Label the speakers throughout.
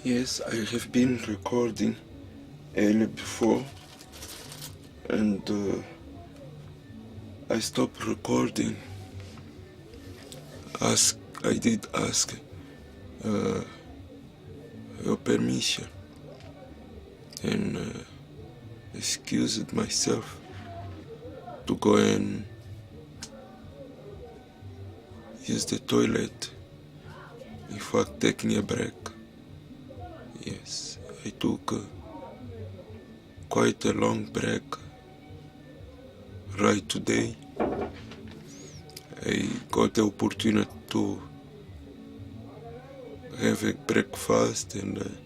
Speaker 1: Yes, I have been recording early before, and I stopped recording. I did ask your permission and excused myself to go and use the toilet. In fact, taking a break. Yes, I took quite a long break. Right today, I got the opportunity to have a breakfast, and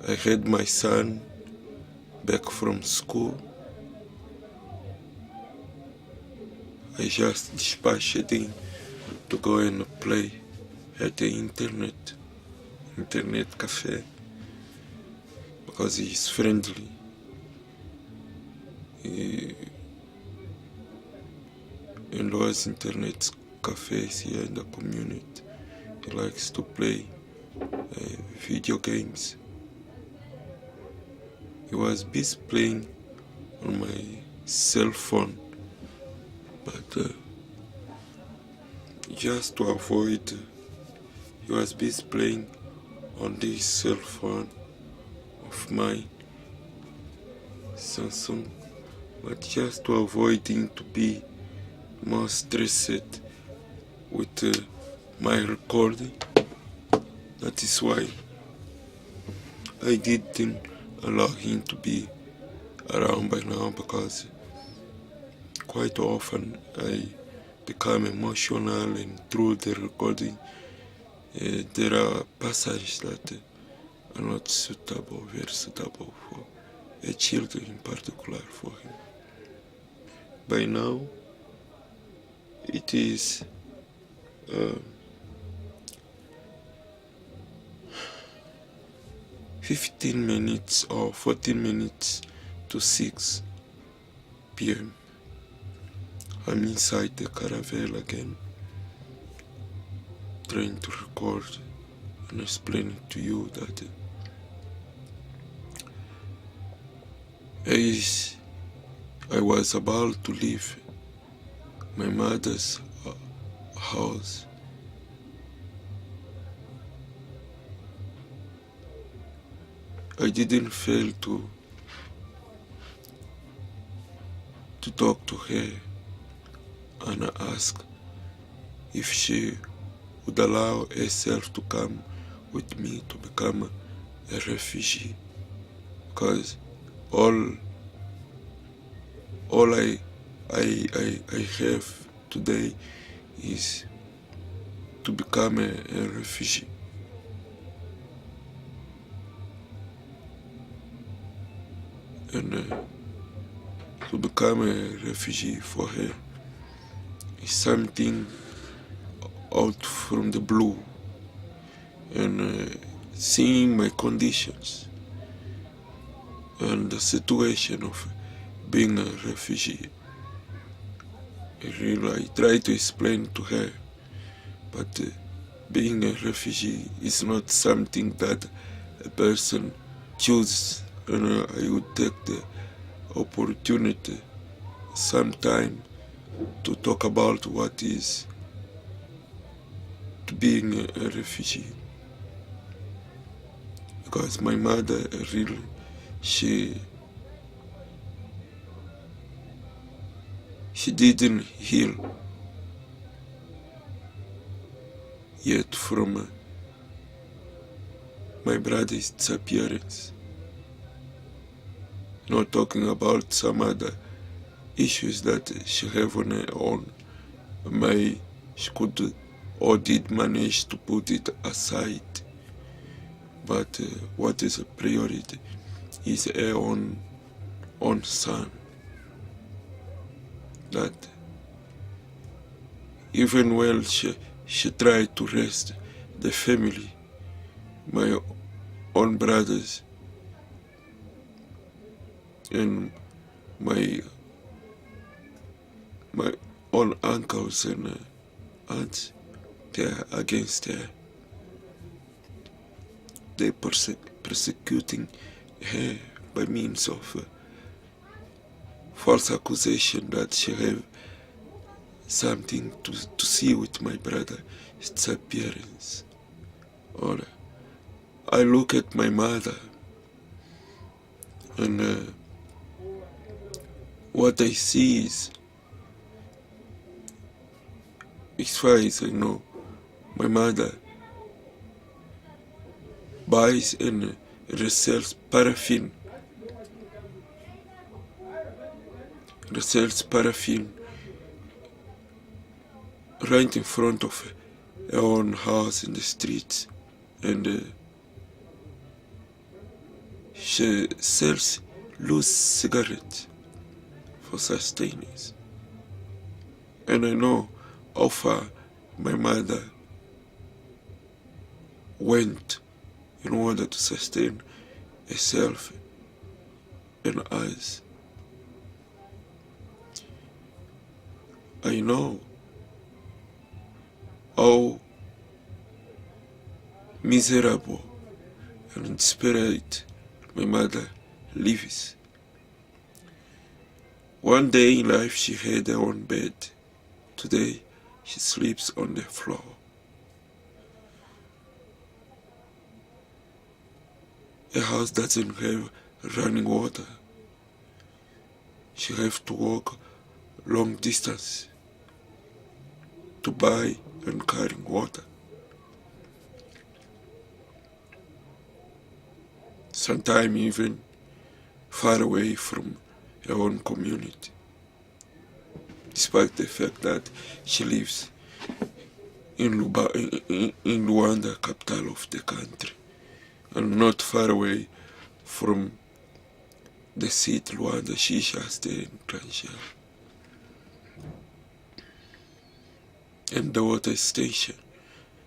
Speaker 1: I had my son back from school. I just dispatched him to go and play at the internet cafe, because he's friendly. And those internet cafes here in the community, he likes to play video games. He was busy playing on my cell phone, but just to avoid, he was busy playing on this cell phone of mine, Samsung, but just to avoid him to be more stressed with my recording. That is why I didn't allow him to be around by now, because quite often I become emotional, and through the recording there are passages that are not suitable, very suitable for a child, in particular for him. By now it is 15 minutes or 14 minutes to 6 p.m. I'm inside the caravel again, trying to record and explain to you that as I was about to leave my mother's house, I didn't fail to talk to her and ask if she would allow herself to come with me to become a refugee, because all I have today is to become a refugee. And to become a refugee for her is something out from the blue. And seeing my conditions and the situation of being a refugee, I try to explain to her, but being a refugee is not something that a person chooses. And I would take the opportunity sometime to talk about what is being a refugee, because my mother really, she didn't heal yet from my brother's disappearance. Not talking about some other issues that she have on her own. She could or did manage to put it aside, but what is a priority is her own son. That even while she tried to rest the family, my own brothers and my own uncles and aunts, they are against her. they persecuting her by means of false accusation that she have something to see with my brother's disappearance. Or I look at my mother and what I see is, as far as I know, my mother buys and resells paraffin. Resells paraffin right in front of her own house in the streets, and she sells loose cigarettes for sustenance. And I know how far my mother went in order to sustain herself and us. I know how miserable and desperate my mother lives. One day in life she had her own bed. Today she sleeps on the floor. Her house doesn't have running water. She have to walk long distance to buy and carry water. Sometimes even far away from her own community, despite the fact that she lives in Luanda, capital of the country, and not far away from the city Luanda. She just there in Transia. And the water station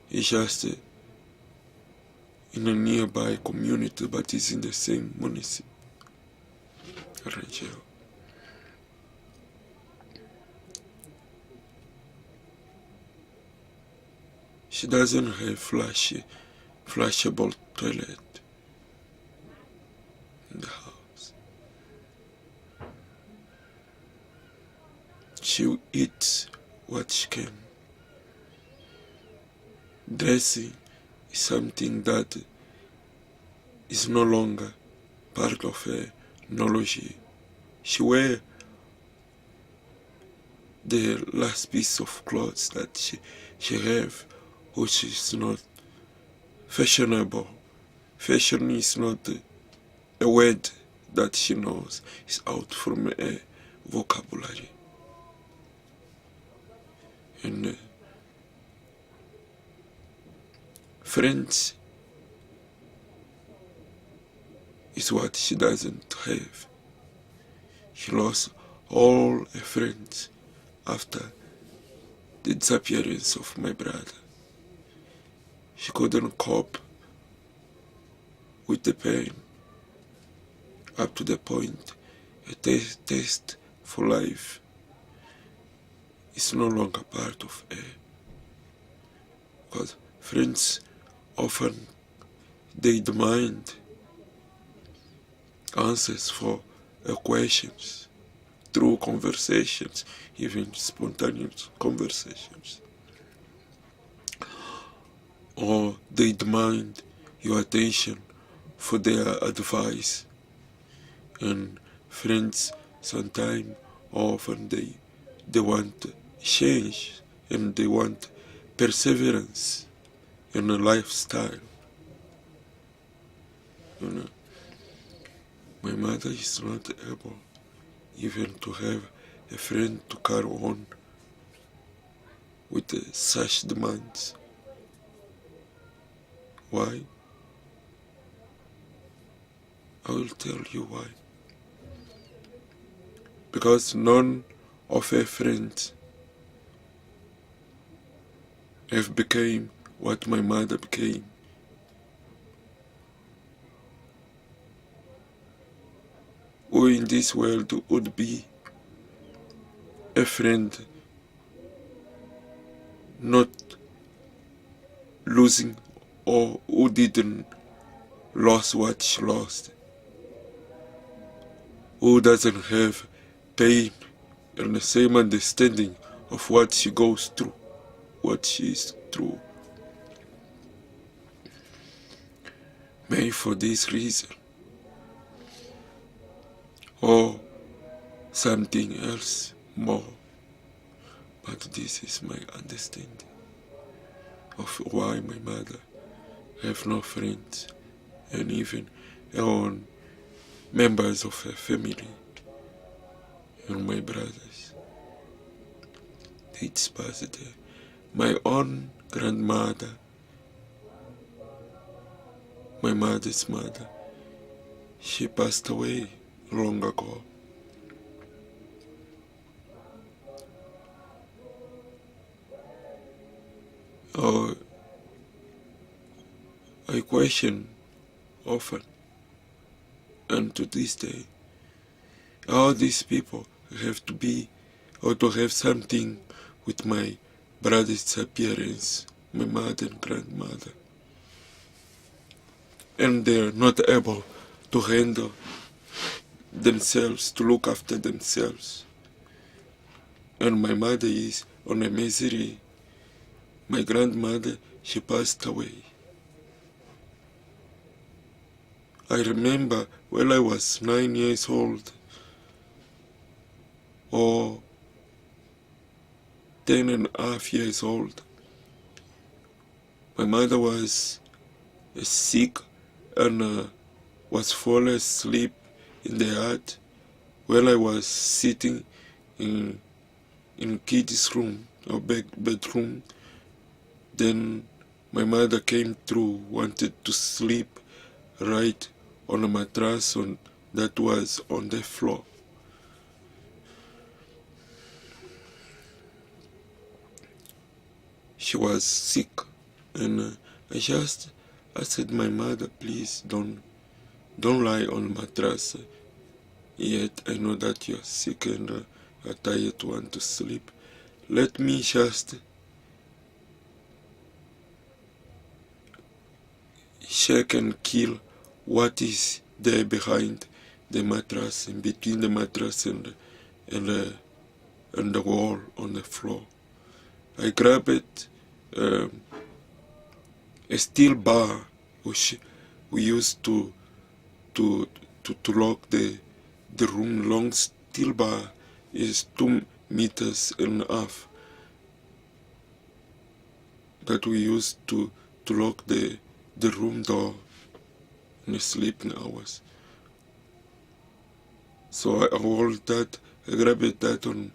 Speaker 1: is just in a nearby community, but it's in the same municipality. Rangel. She doesn't have flashable toilet in the house. She eats what she can. Dressing is something that is no longer part of her knowledge. She wears the last piece of clothes that she have, which is not fashionable. Fashion is not a word that she knows. It's out from a vocabulary. And friends is what she doesn't have. She lost all her friends after the disappearance of my brother. She couldn't cope with the pain up to the point a taste for life is no longer part of her. Because friends often they demand answers for her questions through conversations, even spontaneous conversations. Or they demand your attention for their advice. And friends sometimes, often they want change and they want perseverance in a lifestyle. You know, my mother is not able even to have a friend to carry on with such demands. Why? I will tell you why. Because none of her friends have become what my mother became. Who in this world would be a friend not losing or who didn't lost what she lost? Who doesn't have pain and the same understanding of what she goes through, what she is through? Maybe for this reason, or something else more. But this is my understanding of why my mother have no friends, and even her own members of her family and my brothers. It's positive. My own grandmother, my mother's mother, she passed away long ago. Oh, I question often, and to this day, how these people have to be or to have something with my brother's appearance, my mother and grandmother, and they're not able to handle themselves, to look after themselves. And my mother is on a misery. My grandmother, she passed away. I remember when I was 9 years old, or 10.5 years old, my mother was sick and was falling asleep in the hut while I was sitting in kids' room or bedroom. Then my mother came through, wanted to sleep right on a mattress that was on the floor. She was sick, and I just asked my mother, please don't lie on the mattress yet. I know that you're sick and are tired, want to sleep. Let me just check and kill what is there behind the mattress, in between the mattress and the wall on the floor. I grabbed a steel bar which we used to lock the room. Long steel bar is 2.5 meters that we used to lock the room door in the sleeping hours. So I hold that, I grabbed that on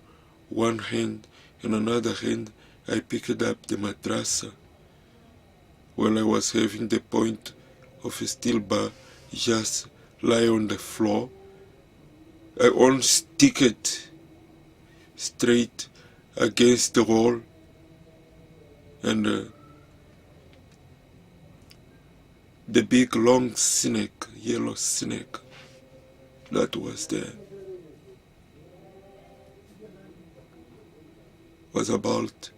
Speaker 1: one hand, and another hand I picked up the mattress while I was having the point of a steel bar just lie on the floor. I won't stick it straight against the wall, and the big long snake, yellow snake, that was there, was about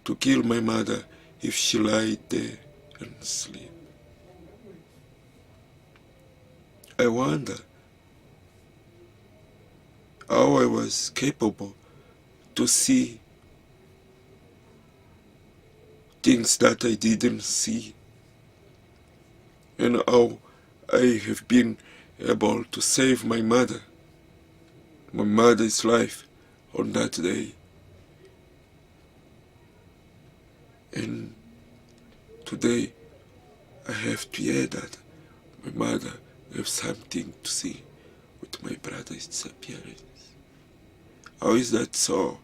Speaker 1: to kill my mother if she lied there and sleep. I wonder how I was capable to see things that I didn't see, and how I have been able to save my mother's life on that day. And today I have to hear that my mother has something to see with my brother's disappearance. How is that so?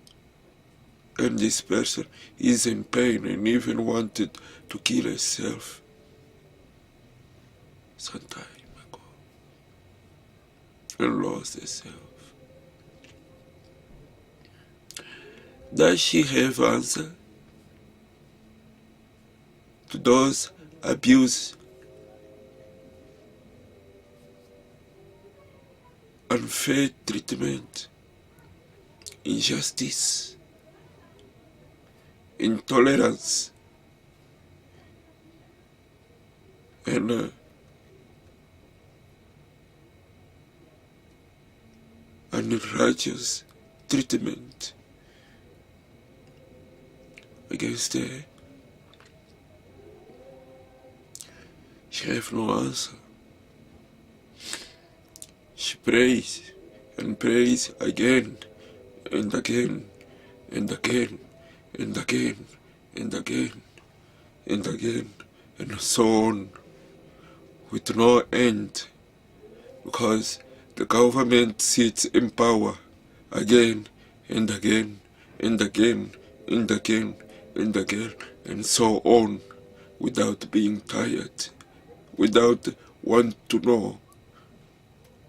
Speaker 1: And this person is in pain and even wanted to kill herself some time ago and lost herself. Does she have answer to those abuse, unfair treatment, injustice, intolerance, and unrighteous treatment against her. She have no answer. She prays and prays again and again and again and again and again and again and so on, with no end, because the government sits in power again and again and again and again and again and so on, without being tired, without want to know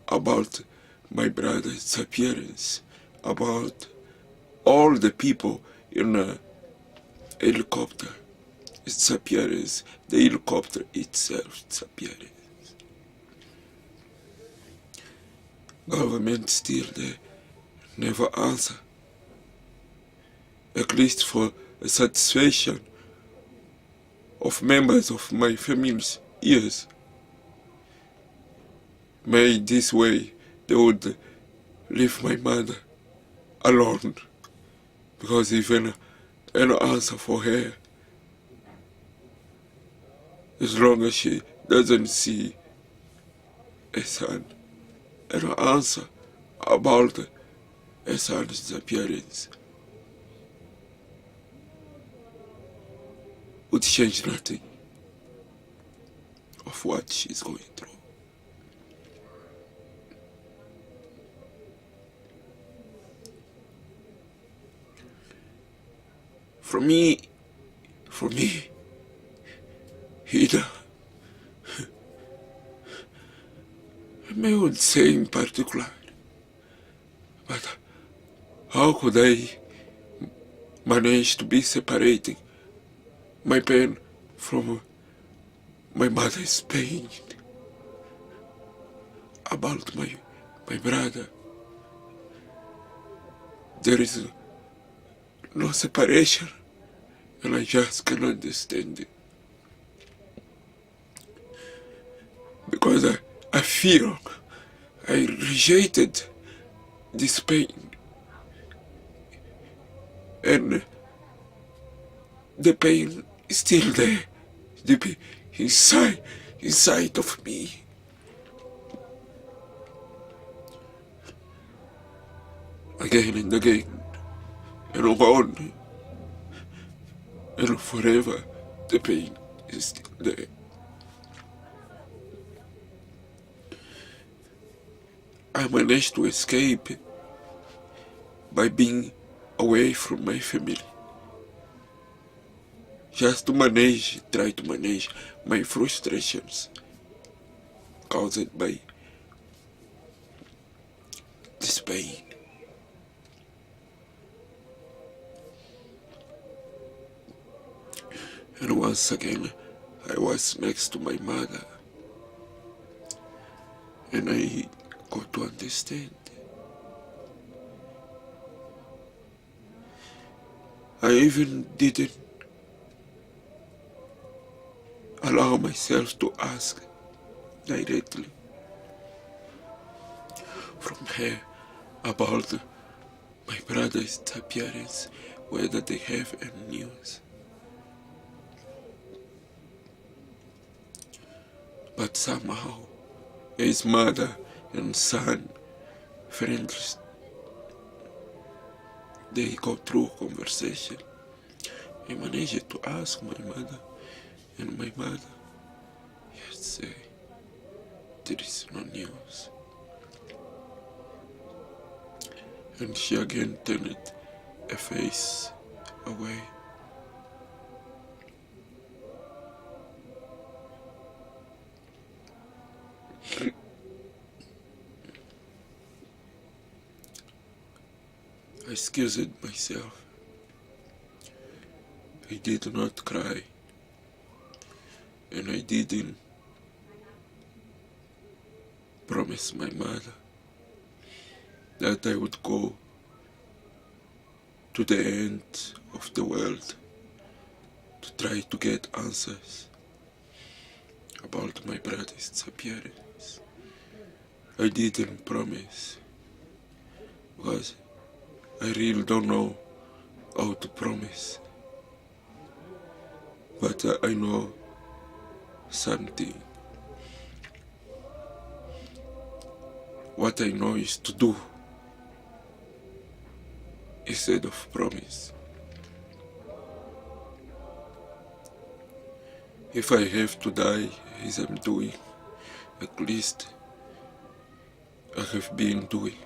Speaker 1: about my brother's disappearance, about all the people in a helicopter disappearance, the helicopter itself disappearance. Government still there, never answer, at least for a satisfaction of members of my family's ears. May this way they would leave my mother alone, because even an answer for her, as long as she doesn't see a son, an answer about a son's disappearance would change nothing of what she's going through. For me, Hida, I would say in particular, but how could I manage to be separating my pain from my mother's pain about my brother? There is no separation, and I just cannot understand it. Because I feel I rejected this pain, and the pain is still there, deep inside of me. Again and again, and on, and forever, the pain is still there. I managed to escape by being away from my family, just to try to manage my frustrations caused by this pain. And once again, I was next to my mother, and I got to understand. I even didn't allow myself to ask directly from her about my brother's disappearance, whether they have any news. But somehow, his mother and son, friends, they go through conversation. I managed to ask my mother, and my mother just say, there is no news. And she again turned a face away. I excused myself. I did not cry, and I didn't promise my mother that I would go to the end of the world to try to get answers about my brother's disappearance. I didn't promise because I really don't know how to promise. But I know something. What I know is to do instead of promise. If I have to die as I'm doing, at least I have been doing.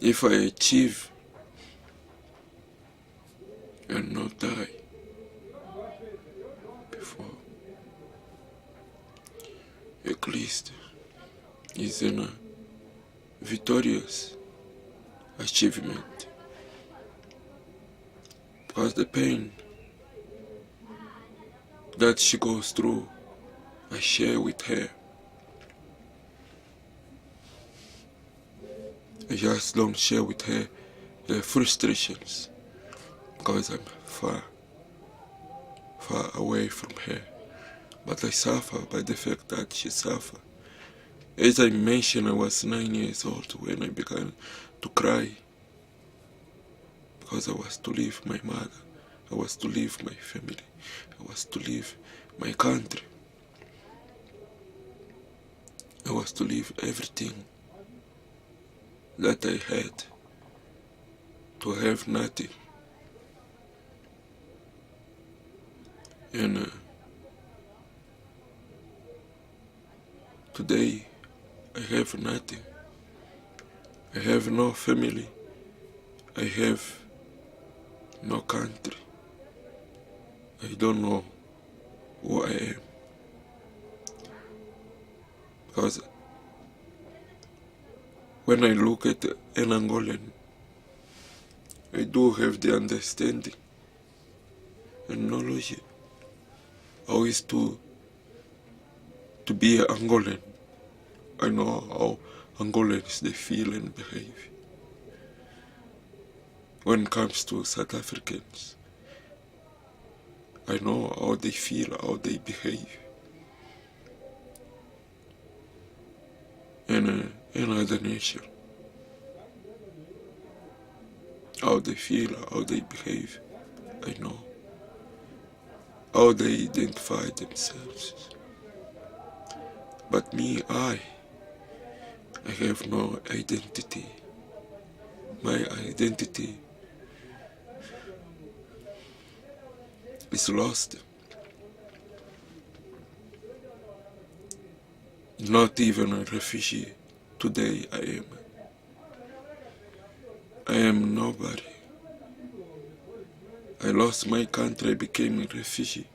Speaker 1: If I achieve and not die before, at least it's a victorious achievement. Because the pain that she goes through, I share with her. I just don't share with her the frustrations because I'm far away from her. But I suffer by the fact that she suffers. As I mentioned, I was 9 years old when I began to cry because I was to leave my mother, I was to leave my family, I was to leave my country, I was to leave everything that I had to have nothing. And today I have nothing. I have no family. I have no country. I don't know who I am. Because when I look at an Angolan, I do have the understanding and knowledge how is to be an Angolan. I know how Angolans they feel and behave. When it comes to South Africans, I know how they feel, how they behave. In another nation, how they feel, how they behave, I know. How they identify themselves. But me, I have no identity. My identity is lost. Not even a refugee. Today I am nobody. I lost my country, I became a refugee.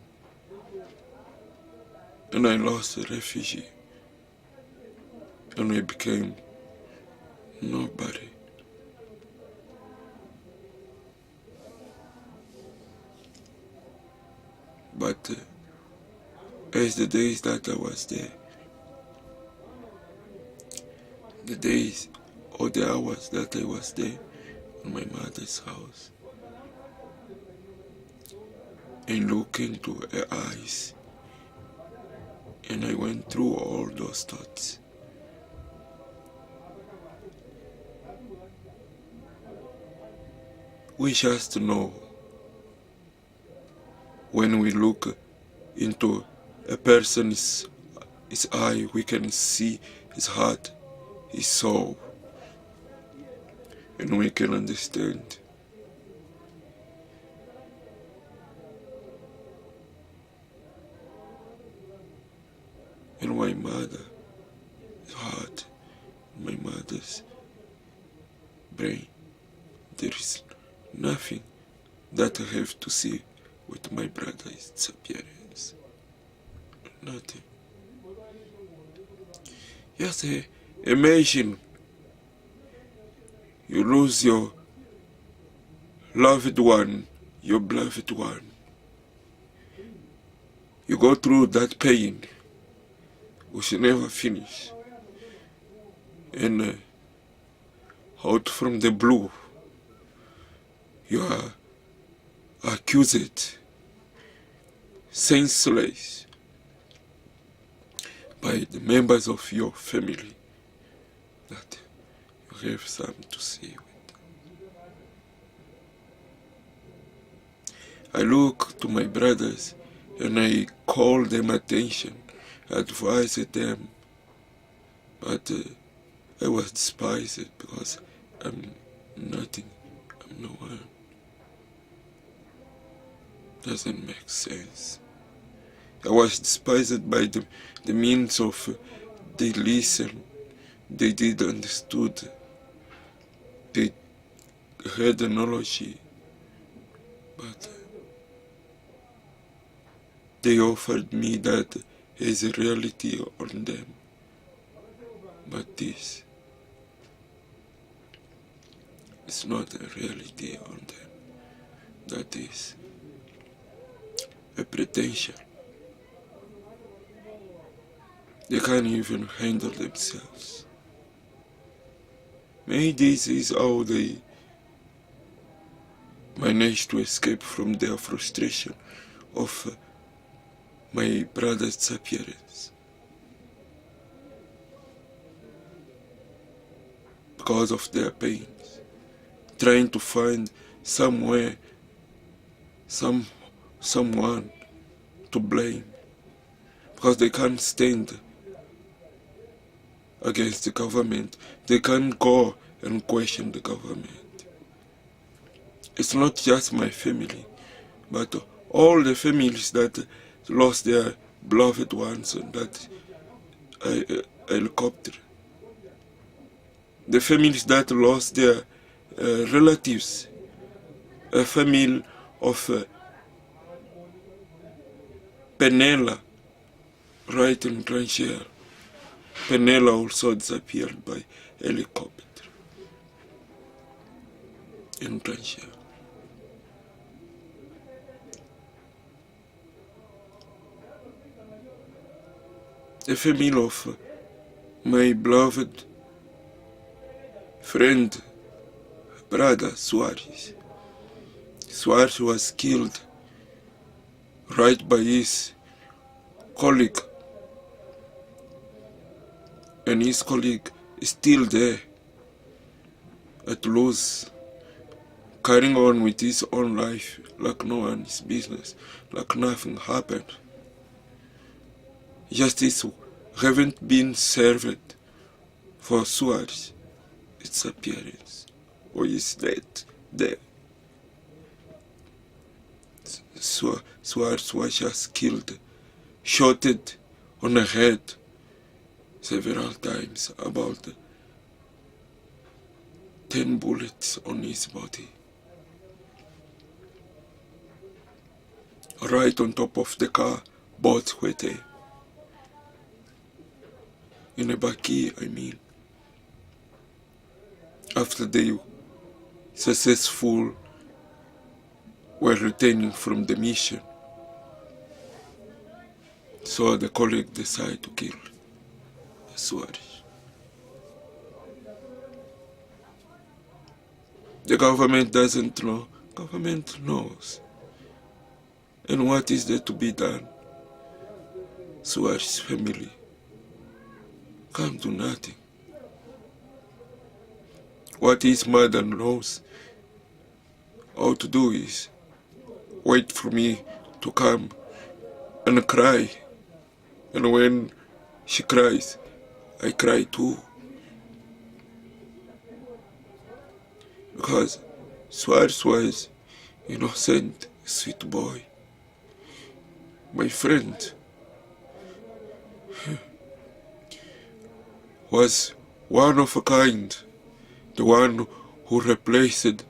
Speaker 1: And I lost a refugee. And I became nobody. But as the days that I was there, the days or the hours that I was there in my mother's house, and look into her eyes, and I went through all those thoughts. We just know when we look into a person's eye, we can see his heart, his soul, and we can understand. And my mother's heart, my mother's brain, there is nothing that I have to see with my brother's disappearance. Nothing. Just imagine you lose your loved one, your beloved one. You go through that pain, we should never finish. And out from the blue, you are accused senseless by the members of your family that you have something to say with. I look to my brothers and I call them attention, advise them, but I was despised because I'm nothing, I'm no one. Doesn't make sense. I was despised by the means of they listen, they did understood, they had the knowledge, but they offered me that as a reality on them. But this is not a reality on them. That is a pretension. They can't even handle themselves. Maybe this is how they managed to escape from their frustration of my brother's disappearance. Because of their pains, trying to find somewhere, someone to blame, because they can't stand against the government. They can't go and question the government. It's not just my family, but all the families that lost their beloved ones on that helicopter. The families that lost their relatives. A family of Penela, right in Tranchea. Penela also disappeared by helicopter in Tranchea. The family of my beloved friend, brother Soares. Soares was killed right by his colleague, and his colleague is still there at Toulouse, carrying on with his own life like no one's business, like nothing happened. Justice haven't been served for Soares' disappearance, or his death there. Soares was just killed, shotted on the head several times, about 10 bullets on his body. Right on top of the car, both were there. In a Baki, I mean. After they successful were returning from the mission, so the colleague decided to kill Soares. The government doesn't know. Government knows. And what is there to be done? Soares' family can't do nothing. What his mother knows how to do is wait for me to come and cry. And when she cries, I cry too. Because Soares was innocent, sweet boy. My friend was one of a kind, the one who replaced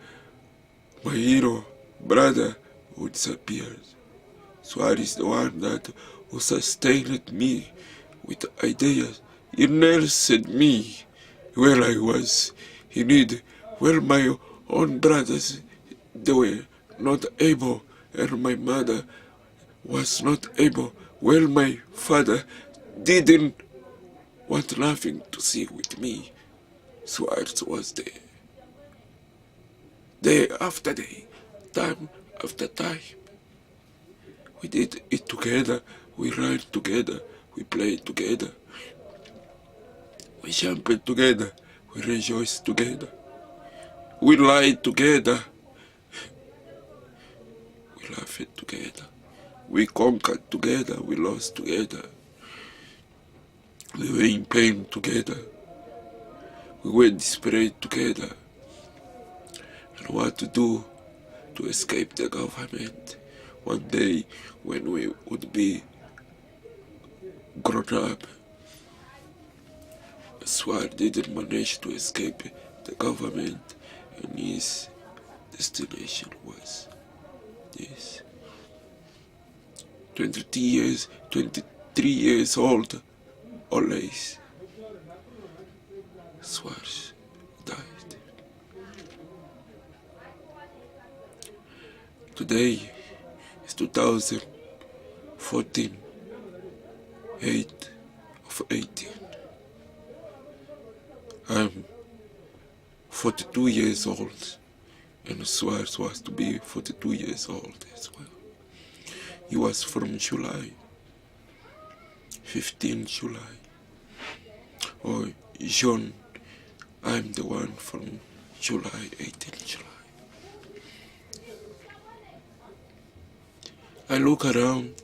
Speaker 1: my hero brother who disappeared. Soares, the one that who sustained me with ideas. He nursed me where I was in need, where my own brothers, they were not able, and my mother was not able, where my father didn't want nothing to see with me. Soares was there. Day after day, time after time. We did it together, we ran together, we played together, we jumped together, we rejoiced together, we lied together, we laughed together, we conquered together, we lost together, we were in pain together, we were desperate together, and what to do to escape the government one day when we would be grown up. Swart didn't manage to escape the government, and his destination was this. 23 years old, always, Swart died. Today is 2014, 8 of 18. I'm 42 years old, and Swart was to be 42 years old as well. He was from July, 15 July, or June. I'm the one from July, 18 July. I look around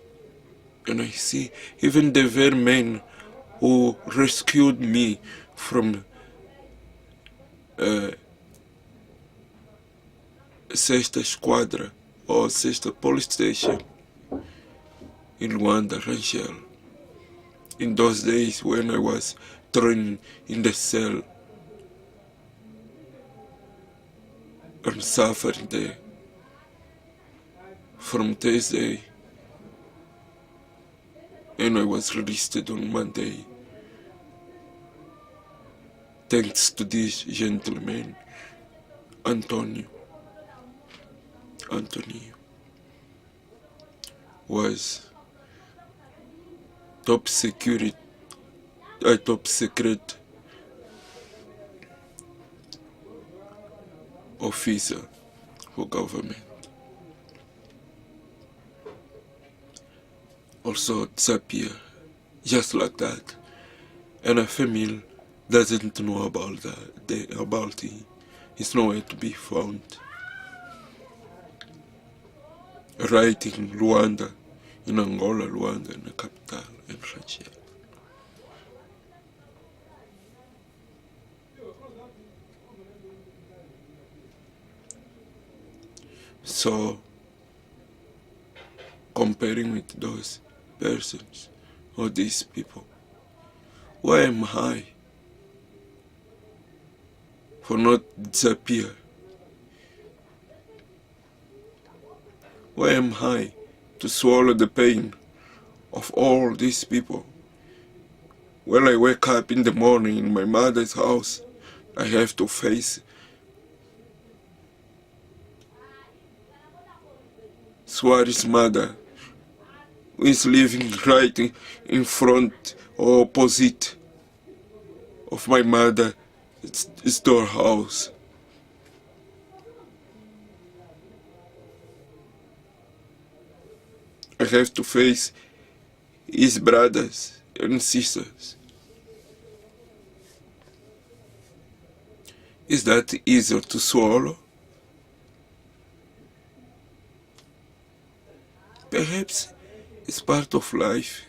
Speaker 1: and I see even the very men who rescued me from Sexta Squadra or Sexta Police Station in Luanda, Rangel. In those days when I was thrown in the cell and suffering there. From Thursday, and I was released on Monday. Thanks to this gentleman, Antonio was top secret officer for government. Also disappear, just like that, and a family doesn't know about him. He's nowhere to be found. Right in Luanda, in Angola, Luanda, in the capital, in Rangel. So, comparing with those persons or these people, why am I for not disappear? Why am I to swallow the pain of all these people? When I wake up in the morning in my mother's house, I have to face Swart's mother, who is living right in front or opposite of my mother's storehouse. I have to face his brothers and sisters. Is that easier to swallow? Perhaps it's part of life.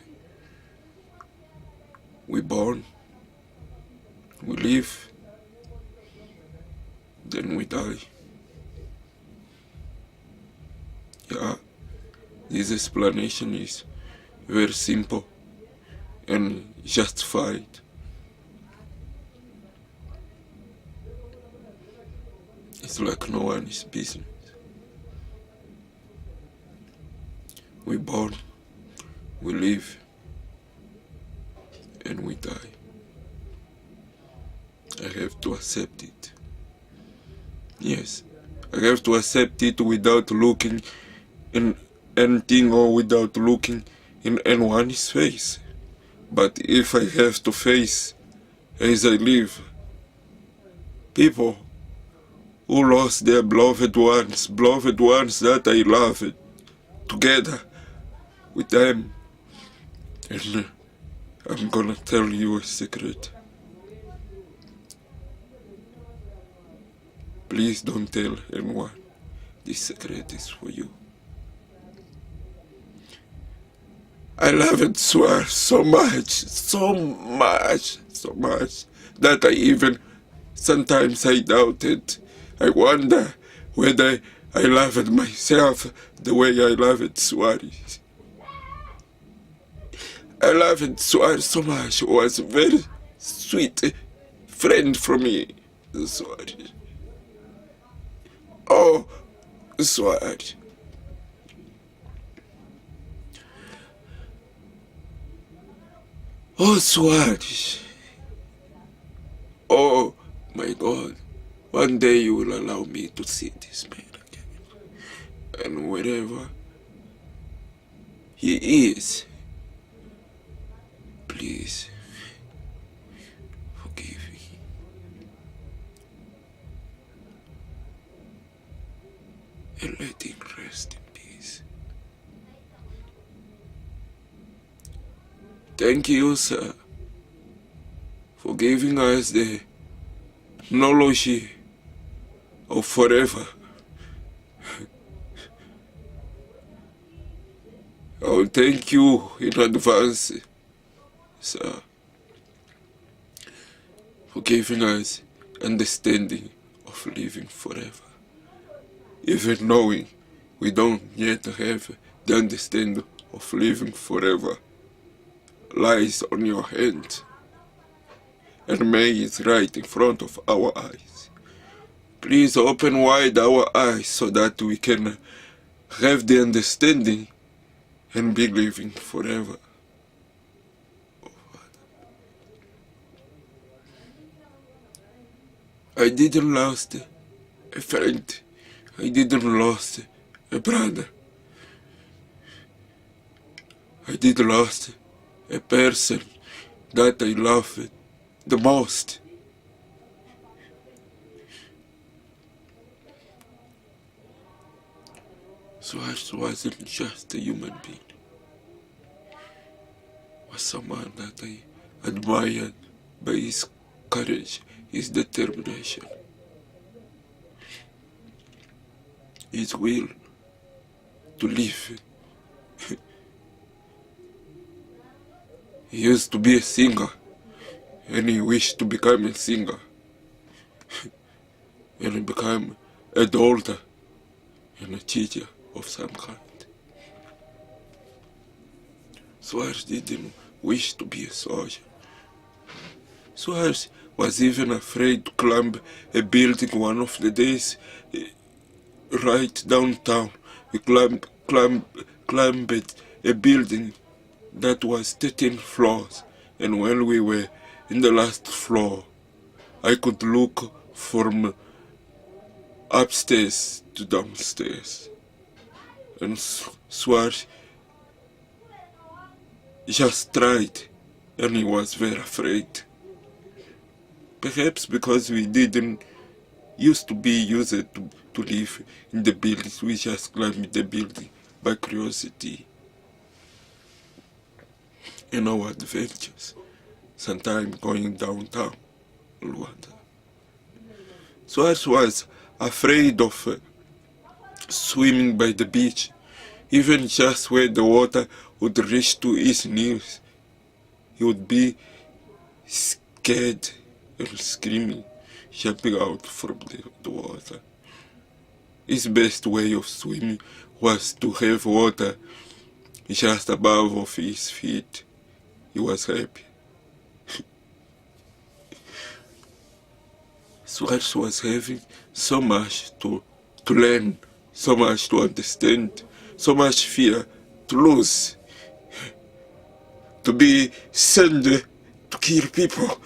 Speaker 1: We born, we live, then we die. Yeah, this explanation is very simple and justified. It's like no one's business. We born, we live, and we die. I have to accept it. Yes, I have to accept it without looking in anything or without looking in anyone's face. But if I have to face as I live, people who lost their beloved ones that I loved together, with them. And I'm gonna tell you a secret. Please don't tell anyone. This secret is for you. I loved Suar so much, that I even sometimes I doubted. I wonder whether I loved myself the way I loved Suarez. I loved Suarez so much. He was a very sweet friend for me, Suarez. Oh, Suarez. Oh, Suarez. Oh, my God. One day you will allow me to see this man again. And wherever he is, please forgive me. And let him rest in peace. Thank you, sir, for giving us the knowledge of forever. I will thank you in advance, sir, for giving us understanding of living forever. Even knowing we don't yet have the understanding of living forever lies on your hand, and May is right in front of our eyes. Please open wide our eyes so that we can have the understanding and be living forever. Oh, I didn't lose a friend. I didn't lose a brother. I did lose a person that I loved the most. Suarez wasn't just a human being. Was someone that I admired by his courage, his determination, his will to live. He used to be a singer, and he wished to become a singer. And he became a doctor and a teacher of some kind. Suarez didn't wish to be a soldier. Suarez was even afraid to climb a building one of the days right downtown. We climbed a building that was 13 floors, and when we were in the last floor, I could look from upstairs to downstairs. And Suarez just tried, and he was very afraid. Perhaps because we didn't used to live in the buildings, we just climbed the building by curiosity. In our adventures, sometimes going downtown Luanda. Suarez was afraid of swimming by the beach, even just where the water would reach to his knees. He would be scared and screaming, jumping out from the water. His best way of swimming was to have water just above of his feet. He was happy. Suarez was having so much to learn, so much to understand, so much fear to lose, to be sent to kill people.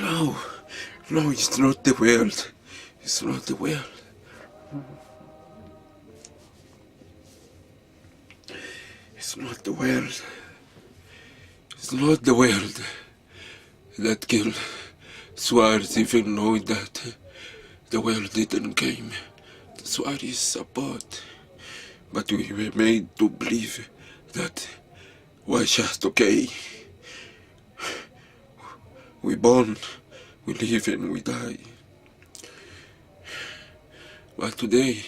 Speaker 1: No, no, it's not the world. It's not the world. It's not the world. It's not the world that killed Suarez, even though that the world didn't came. The Suarez support. But we were made to believe that was just okay. We born, we live and we die. But today,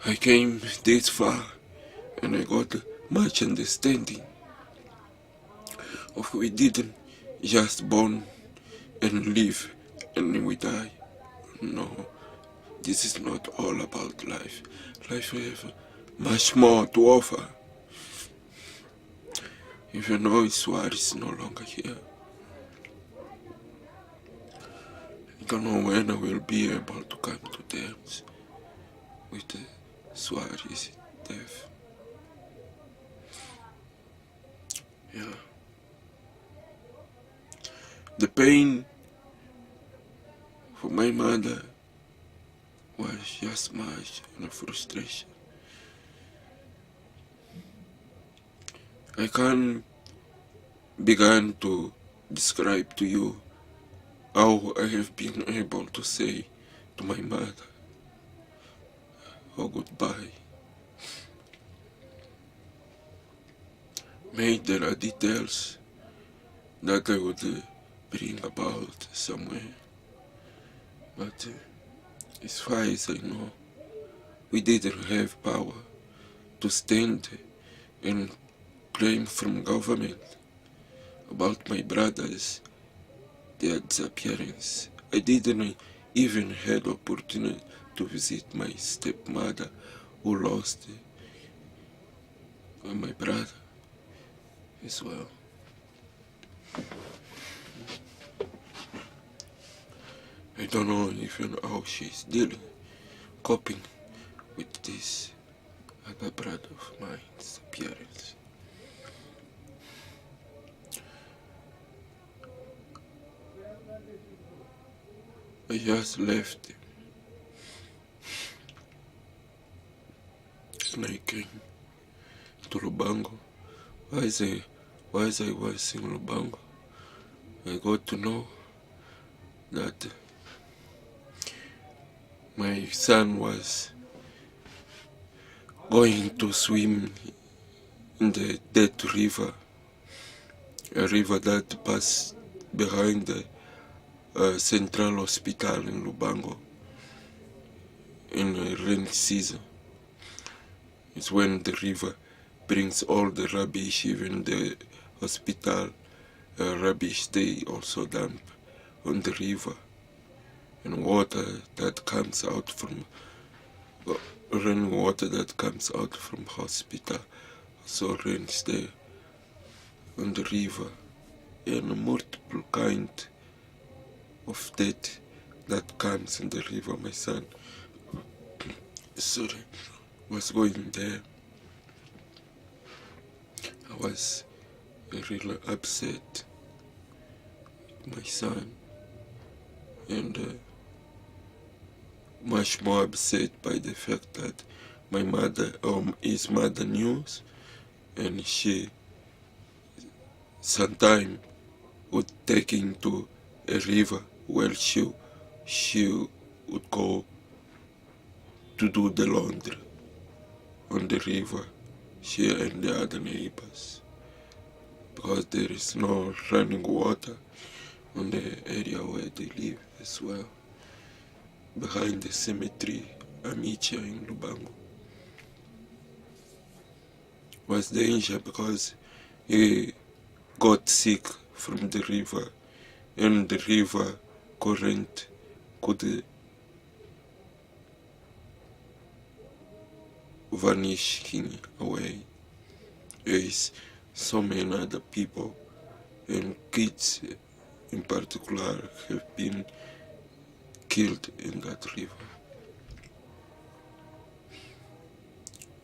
Speaker 1: I came this far and I got much understanding of we didn't just born and live and we die. No, this is not all about life. Life has much more to offer. Even though Suarez is no longer here, I don't know when I will be able to come to terms with Suarez's death. Yeah. The pain for my mother was just much and a frustration. I can't begin to describe to you how I have been able to say to my mother, oh goodbye. Maybe there are details that I would bring about somewhere, but as far as I know, we didn't have power to stand and claim from government about my brothers, their disappearance. I didn't even have the opportunity to visit my stepmother who lost my brother as well. I don't know even how she's dealing, coping with this other brother of mine's appearance. I just left him and I came to Lubango. As I was in Lubango, I got to know that my son was going to swim in the Dead River, a river that passed behind the Central Hospital in Lubango in rainy season. It's when the river brings all the rubbish, even the hospital rubbish, they also dump on the river. And water that comes out from rainwater that comes out from hospital also rains there on the river, and multiple kind of death that comes in the river. My son was going there. I was really upset with my son, and much more upset by the fact that my mother, his mother knew, and she sometime would take him to a river where she would go to do the laundry on the river, she and the other neighbors, because there is no running water on the area where they live as well, behind the cemetery Amicia in Lubango. Was danger because he got sick from the river, and the river current could vanish him away, as so many other people and kids in particular have been killed in that river.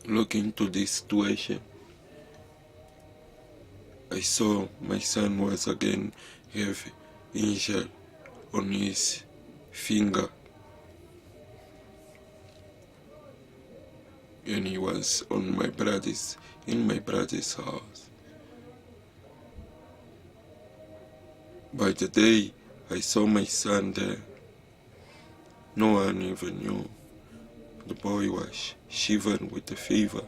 Speaker 1: Looking to this situation, I saw my son was again have injury on his finger, and he was in my brother's house. By the day I saw my son there, no one even knew. The boy was shivering with a fever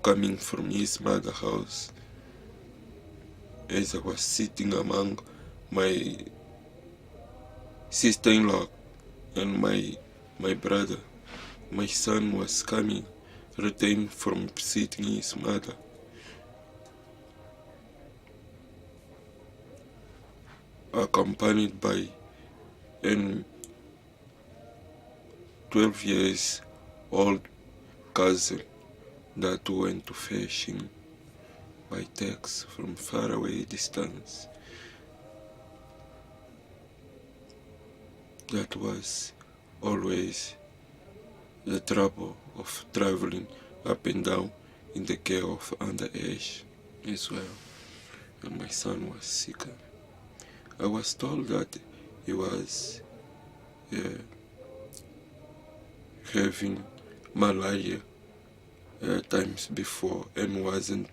Speaker 1: coming from his mother's house. As I was sitting among my sister-in-law and my brother, my son was coming, returned from visiting his mother. Accompanied by an 12 years old cousin that went to fishing by text from far away distance. That was always the trouble of traveling up and down in the care of underage as well. And my son was sick. I was told that he was having malaria times before and wasn't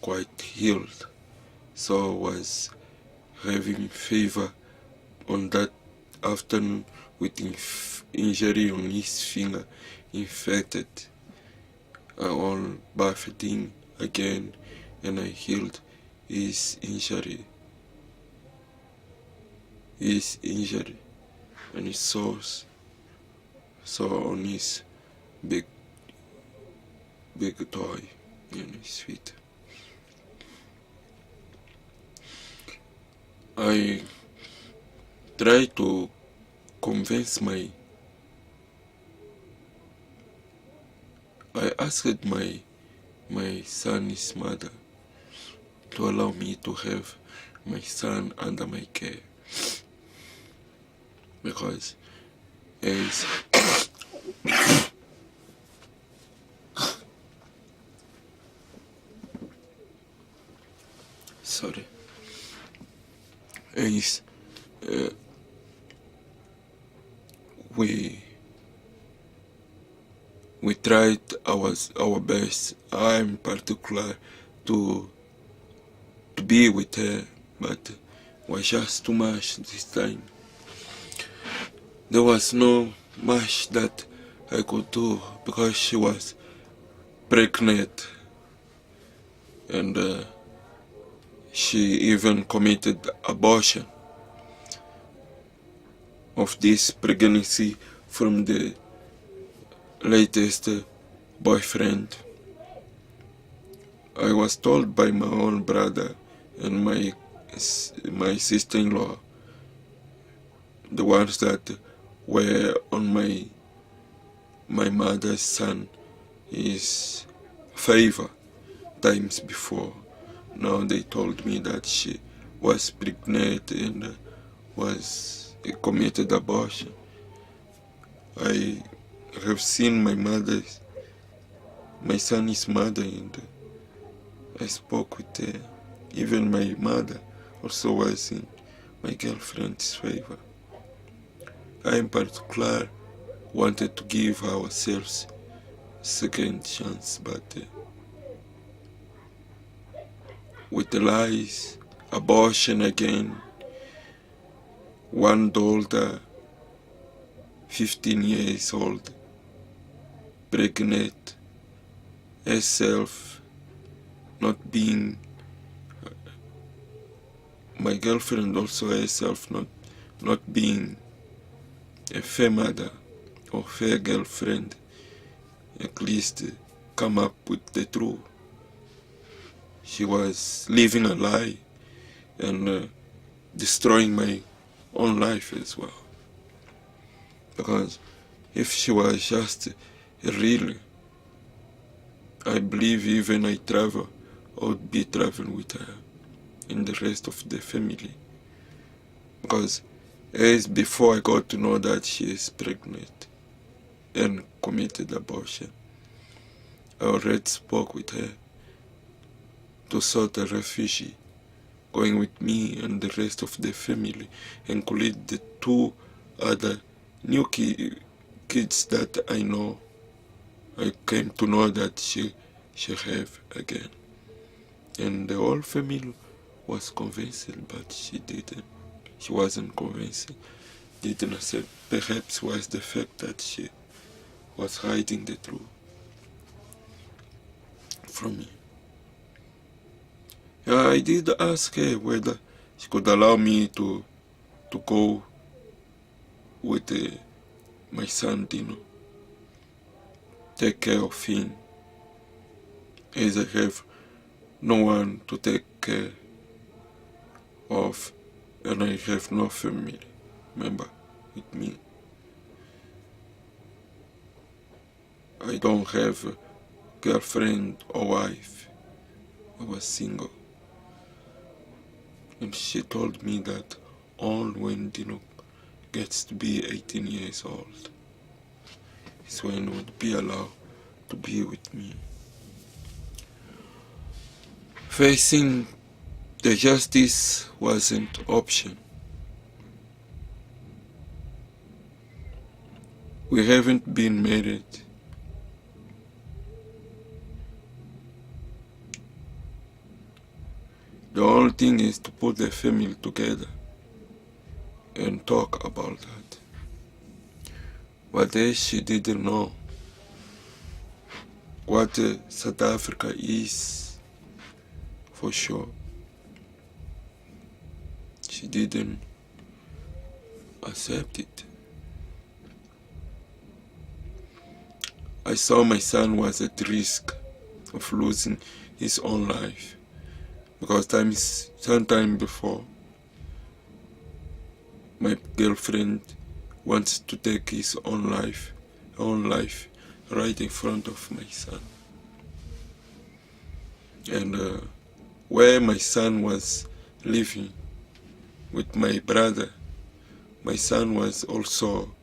Speaker 1: quite healed, so was having fever on that afternoon with injury on his finger infected. On buffeting again, and I healed his injury and his sores on his big toe in his feet. I try to convince I asked my son's mother to allow me to have my son under my care, because as we tried our best, I in particular, to be with her, but it was just too much this time. There was no much that I could do because she was pregnant, and she even committed abortion of this pregnancy from the latest boyfriend. I was told by my own brother and my sister-in-law, the ones that were on my mother's son, is favor times before. Now they told me that she was pregnant and was committed abortion. I have seen my son's mother, and I spoke with her. Even my mother also was in my girlfriend's favor. I in particular wanted to give ourselves a second chance, but with the lies, abortion again, one daughter, 15 years old, pregnant, herself not being, my girlfriend also herself not being a fair mother or fair girlfriend, at least come up with the truth. She was living a lie and destroying my own life as well. Because if she was just real, I believe even I would be traveling with her and the rest of the family. Because As before I got to know that she is pregnant and committed abortion, I already spoke with her to sort a refugee going with me and the rest of the family, including the two other new kids that I know. I came to know that she have again. And the whole family was convinced, but she didn't. She wasn't convinced. Didn't accept. Perhaps was the fact that she was hiding the truth from me. I did ask her whether she could allow me to go with my son Dino, take care of him, as I have no one to take care of, and I have no family member with me. I don't have a girlfriend or wife. I was single. And she told me that only when Dino gets to be 18 years old is when he would be allowed to be with me. Facing the justice wasn't an option. We haven't been married. The only thing is to put the family together and talk about that. But as she didn't know what South Africa is for sure, she didn't accept it. I saw my son was at risk of losing his own life, because sometime before, my girlfriend wants to take his own life right in front of my son. And where my son was living with my brother, my son was also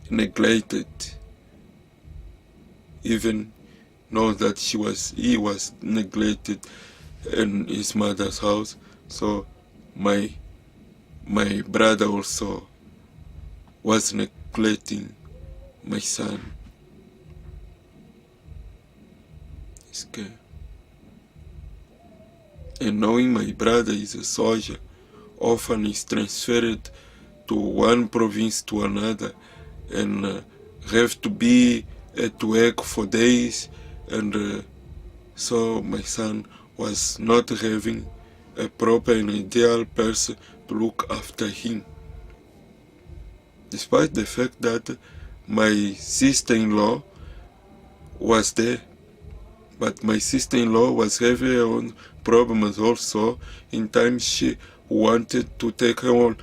Speaker 1: neglected, even know that he was neglected in his mother's house. So my brother also was neglecting my son. It's good. And knowing my brother is a soldier, often is transferred to one province to another, and have to be at work for days, and so my son was not having a proper and ideal person to look after him. Despite the fact that my sister-in-law was there, but my sister-in-law was having her own problems also. In times she wanted to take her own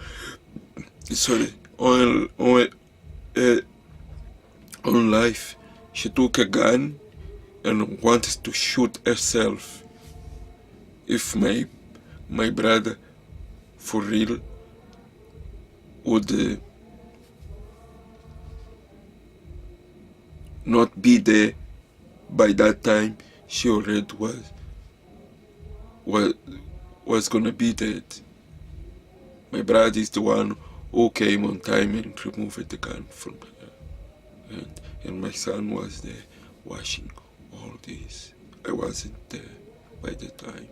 Speaker 1: life. She took a gun and wanted to shoot herself. If my brother, for real, would not be there by that time, she already was gonna be dead. My brother is the one who came on time and removed the gun from her. And my son was there watching all this. I wasn't there by the time.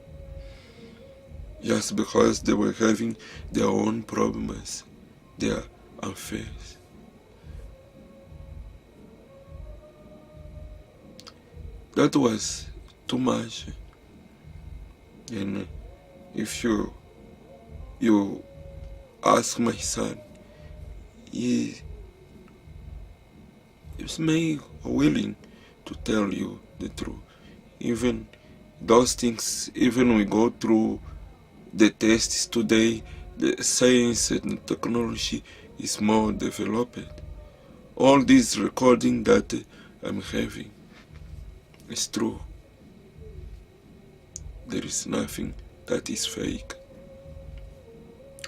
Speaker 1: Just because they were having their own problems, their affairs. That was too much. And if you ask my son, he is willing to tell you the truth. Even those things, even we go through the tests today, the science and technology is more developed. All this recording that I'm having is true. There is nothing that is fake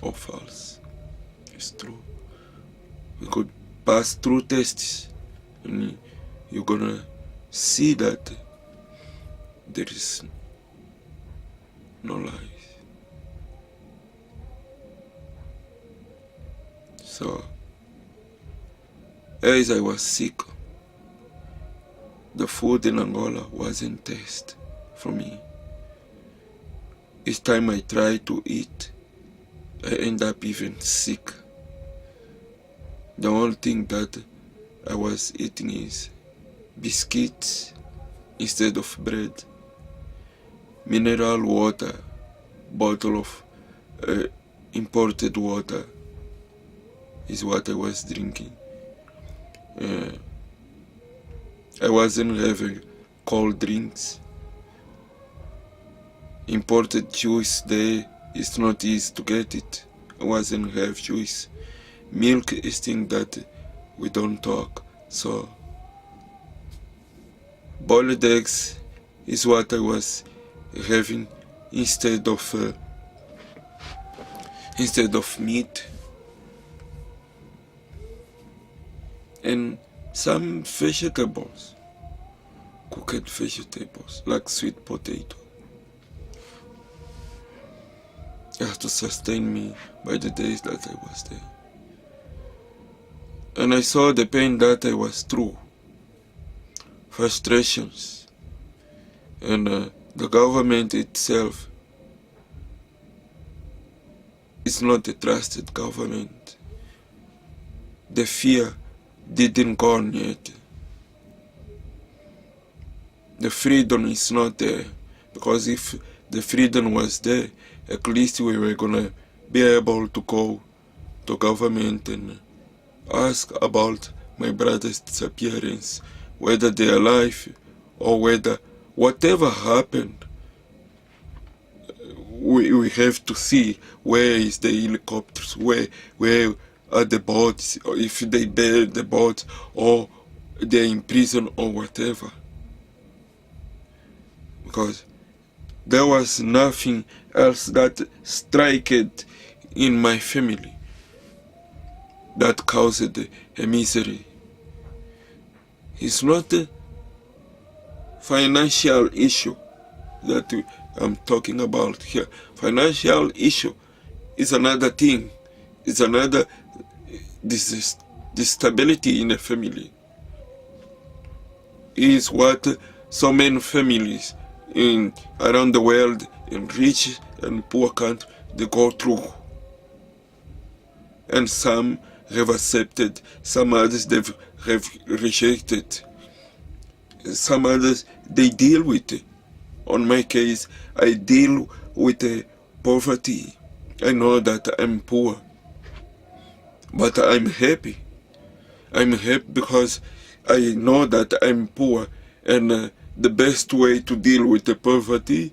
Speaker 1: or false. It's true. We could pass through tests and you're gonna see that there is no lies. So, as I was sick, the food in Angola wasn't taste for me. Each time I try to eat, I end up even sick. The only thing that I was eating is biscuits instead of bread, mineral water, bottle of imported water is what I was drinking. I wasn't having cold drinks. Imported juice there, it's not easy to get it. I wasn't have juice. Milk is thing that we don't talk. So boiled eggs is what I was having instead of meat, and some vegetables, cooked vegetables like sweet potato. Just to sustain me by the days that I was there. And I saw the pain that I was through, frustrations, and the government itself is not a trusted government. The fear didn't gone yet. The freedom is not there, because if the freedom was there, at least we were gonna be able to go to government and ask about my brother's disappearance, whether they're alive or whether whatever happened. We have to see where is the helicopters, where are the boats, or if they bury the boats or they're in prison or whatever. Because there was nothing else that struck in my family that caused a misery. It's not a financial issue that I'm talking about here. Financial issue is another thing. It's another stability in a family. Is what so many families around the world, in rich and poor countries, they go through. And some have accepted, some others they have rejected. Some others they deal with it. On my case, I deal with poverty. I know that I'm poor, but I'm happy. I'm happy because I know that I'm poor, and the best way to deal with the poverty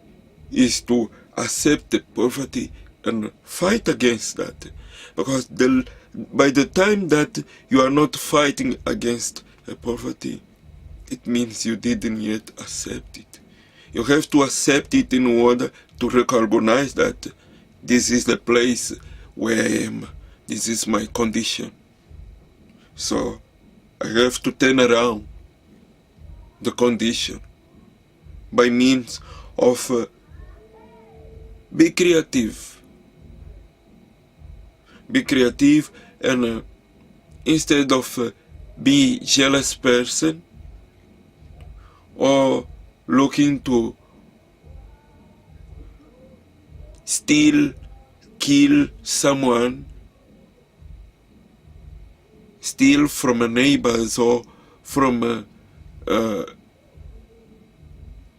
Speaker 1: is to accept the poverty and fight against that. Because by the time that you are not fighting against poverty, it means you didn't yet accept it. You have to accept it in order to recognize that this is the place where I am. This is my condition. So I have to turn around the condition by means of be creative. Be creative, and instead of be jealous person or looking to steal, kill someone, steal from a neighbors or from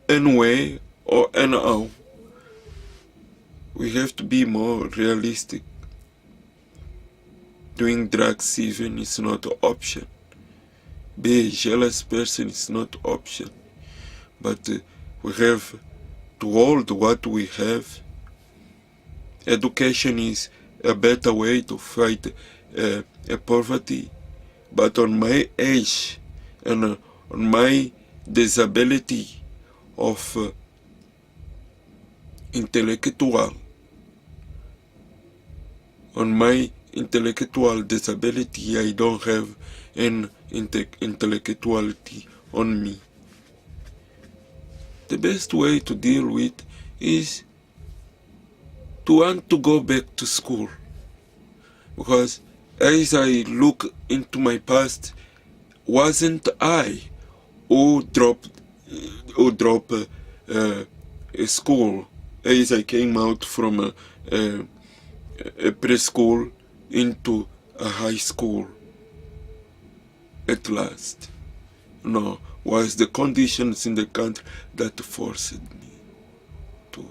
Speaker 1: anywhere or anyhow. We have to be more realistic. Doing drugs even is not an option. Be a jealous person is not an option. But we have to hold what we have. Education is a better way to fight poverty. But on my age and on my disability of intellectual, on my intellectual disability. I don't have an intellectuality on me. The best way to deal with is to want to go back to school. Because as I look into my past, wasn't I who dropped a school as I came out from a preschool into a high school at last? No, was the conditions in the country that forced me to.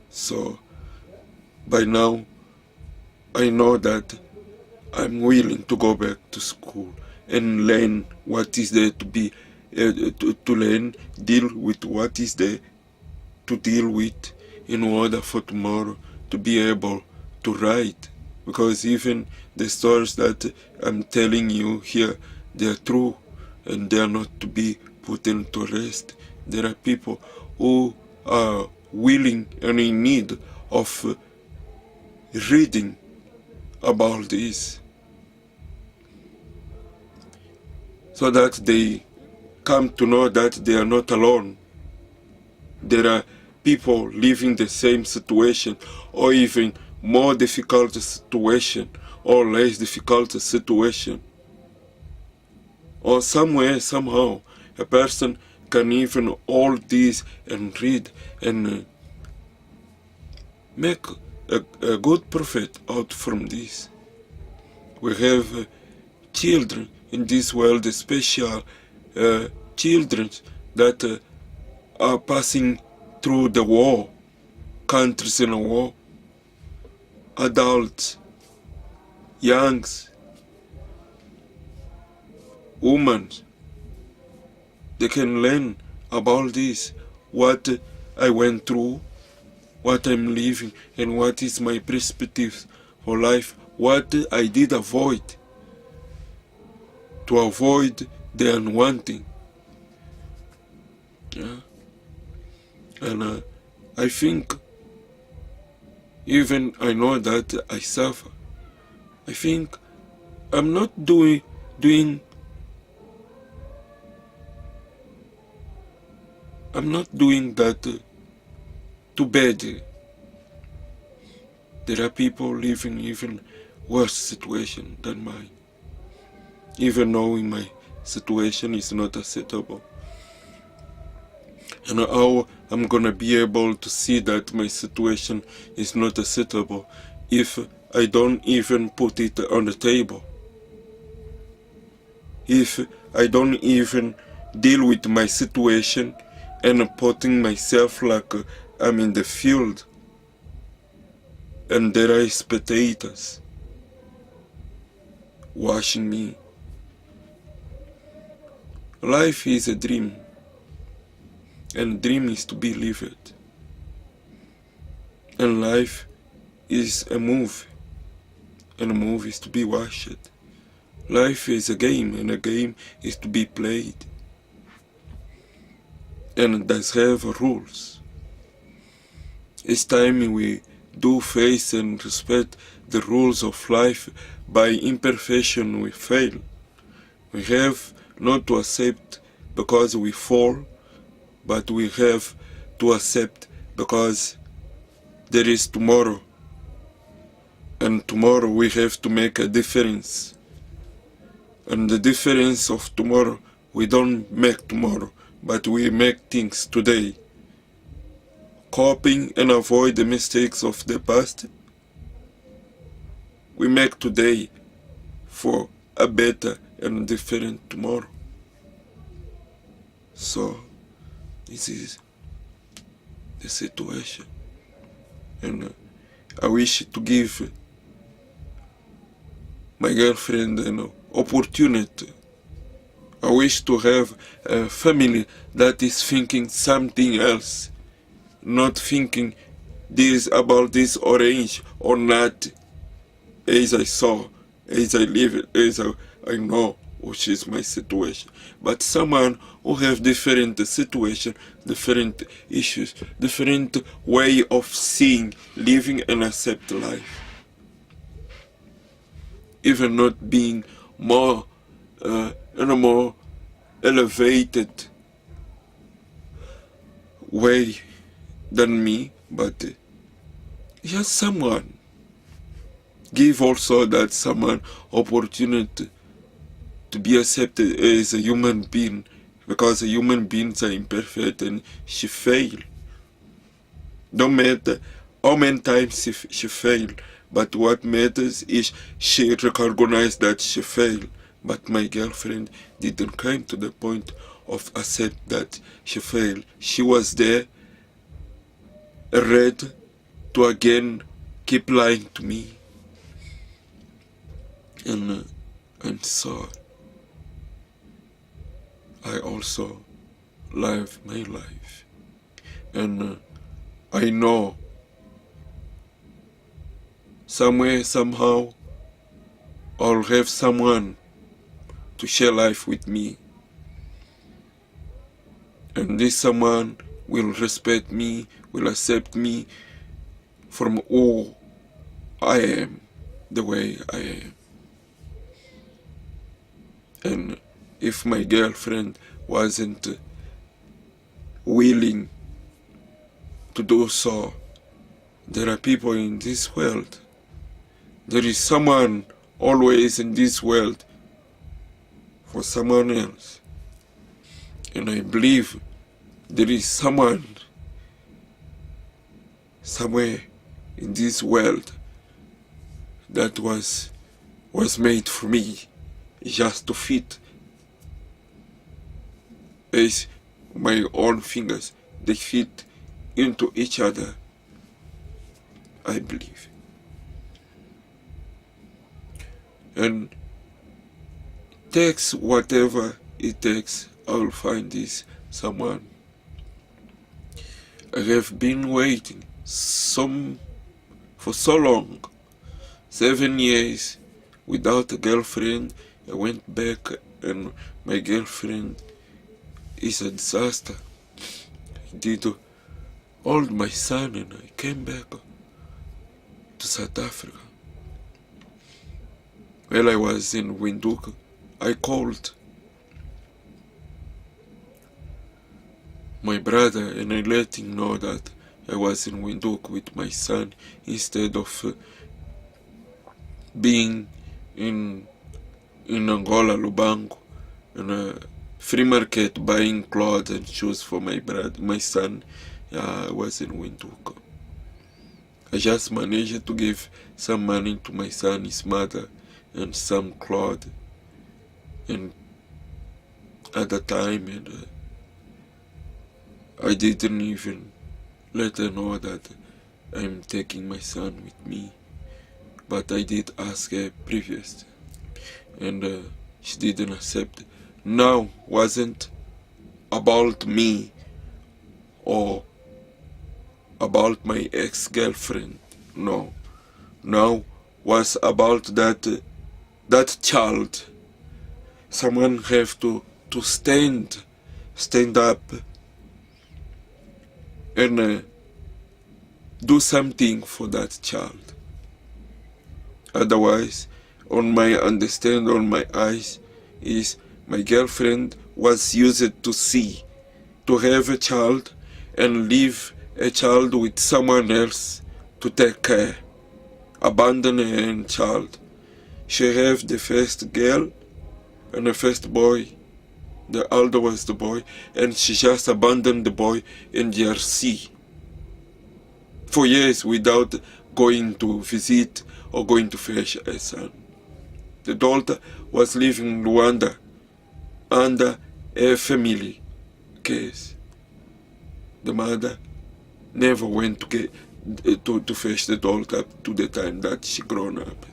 Speaker 1: So by now I know that I'm willing to go back to school and learn what is there to be, to learn, deal with what is there to deal with in order for tomorrow to be able to write. Because even the stories that I'm telling you here, they are true and they are not to be put into rest. There are people who are willing and in need of reading about this, so that they come to know that they are not alone. There are people living the same situation, or even more difficult situation, or less difficult situation. Or somewhere, somehow, a person can even hold this and read and make a good profit out from this. We have children in this world, special children that are passing through the war, countries in a war, adults, youngs, women. They can learn about this, what I went through, what I'm living, and what is my perspective for life, what I did avoid, to avoid the unwanting. Yeah. And I think, even I know that I suffer, I think I'm not doing that too bad. There are people living even worse situation than mine, even knowing my situation is not acceptable. And how I'm gonna be able to see that my situation is not acceptable if I don't even put it on the table? If I don't even deal with my situation and putting myself like I'm in the field and there are spectators watching me. Life is a dream, and dream is to be lived. And life is a movie, and a movie is to be watched. Life is a game, and a game is to be played. And it does have rules. Each time we do face and respect the rules of life, by imperfection we fail. We have not to accept because we fall, but we have to accept because there is tomorrow. And tomorrow we have to make a difference. And the difference of tomorrow, we don't make tomorrow, but we make things today. Coping and avoid the mistakes of the past, we make today for a better and different tomorrow. So, this is the situation. And I wish to give my girlfriend an opportunity. I wish to have a family that is thinking something else, not thinking this about this orange or not, as I saw, as I live, as I know which is my situation. But someone who have different situation, different issues, different way of seeing, living and accept life. even not being more in a more elevated way than me, but just someone. Give also that someone opportunity to be accepted as a human being, because human beings are imperfect and she fail. Don't matter how many times she failed, but what matters is she recognized that she failed. But my girlfriend didn't come to the point of accept that she failed. She was there, ready to again keep lying to me. And so I also live my life. And I know somewhere, somehow, I'll have someone to share life with me. And this someone will respect me, will accept me from who I am, the way I am. And if my girlfriend wasn't willing to do so, there are people in this world. There is someone always in this world for someone else. And I believe there is someone somewhere in this world that was made for me, just to fit as my own fingers, they fit into each other, I believe. And takes whatever it takes, I'll find this someone. I have been waiting for so long, 7 years without a girlfriend. I went back and my girlfriend is a disaster. I did hold my son and I came back to South Africa. While I was in Windhoek, I called my brother and I let him know that I was in Windhoek with my son instead of being in Angola, Lubango, in a free market buying clothes and shoes for my son. I was in Windhoek. I just managed to give some money to my son, his mother, and some clothes. And at the time, I didn't even let her know that I'm taking my son with me. But I did ask her previously, and she didn't accept. Now wasn't about me or about my ex-girlfriend. No. Now was about that child. Someone have to stand up and do something for that child. Otherwise, on my understanding, on my eyes, is my girlfriend was used to have a child and leave a child with someone else to take care, abandon her child. She have the first girl and the first boy. The elder was the boy, and she just abandoned the boy in DRC for years without going to visit or going to fetch her son. The daughter was living in Rwanda under a family case. The mother never went to fetch the daughter up to the time that she grown up.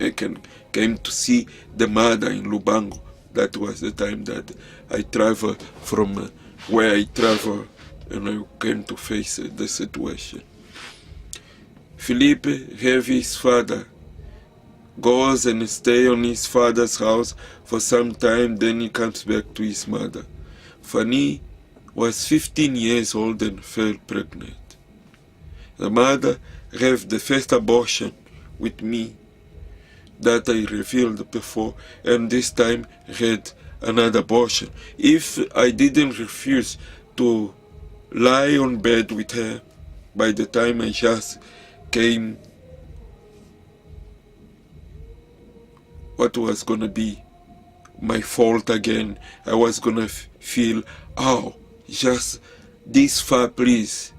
Speaker 1: I came to see the mother in Lubango. That was the time that I traveled from where I traveled, and I came to face the situation. Felipe have his father, goes and stay on his father's house for some time, then he comes back to his mother. Fanny was 15 years old and fell pregnant. The mother had the first abortion with me. that I revealed before, and this time had another abortion. If I didn't refuse to lie on bed with her, by the time I just came, what was gonna be my fault again? I was gonna feel, oh, just this far, please.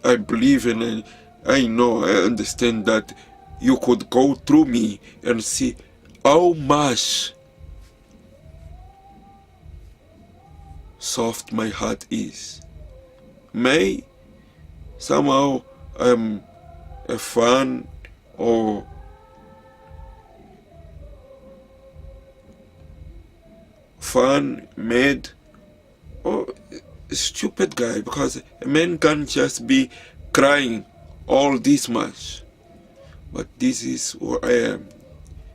Speaker 1: I believe and I know, I understand that you could go through me and see how much soft my heart is. May somehow I'm a fan or mad or a stupid guy, because a man can't just be crying all this much. But this is who I am.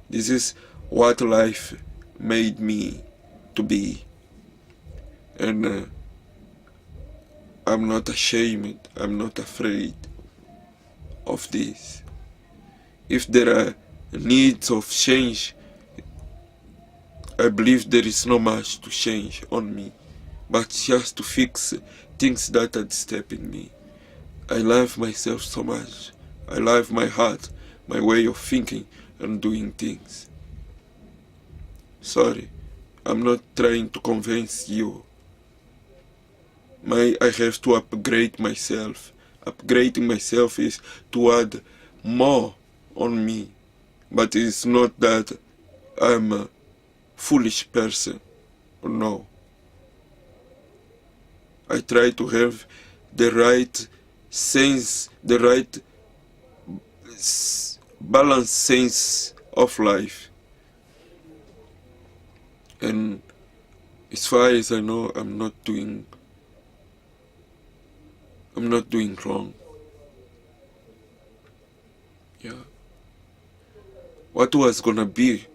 Speaker 1: This is what life made me to be. And I'm not ashamed, I'm not afraid of this. If there are needs of change, I believe there is not much to change on me, but just to fix things that are disturbing me. I love myself so much. I love my heart, my way of thinking and doing things. Sorry, I'm not trying to convince you. I have to upgrade myself. Upgrading myself is to add more on me. But it's not that I'm a foolish person. No. I try to have the right sense, the right balanced sense of life. And as far as I know, I'm not doing wrong. Yeah. What was gonna be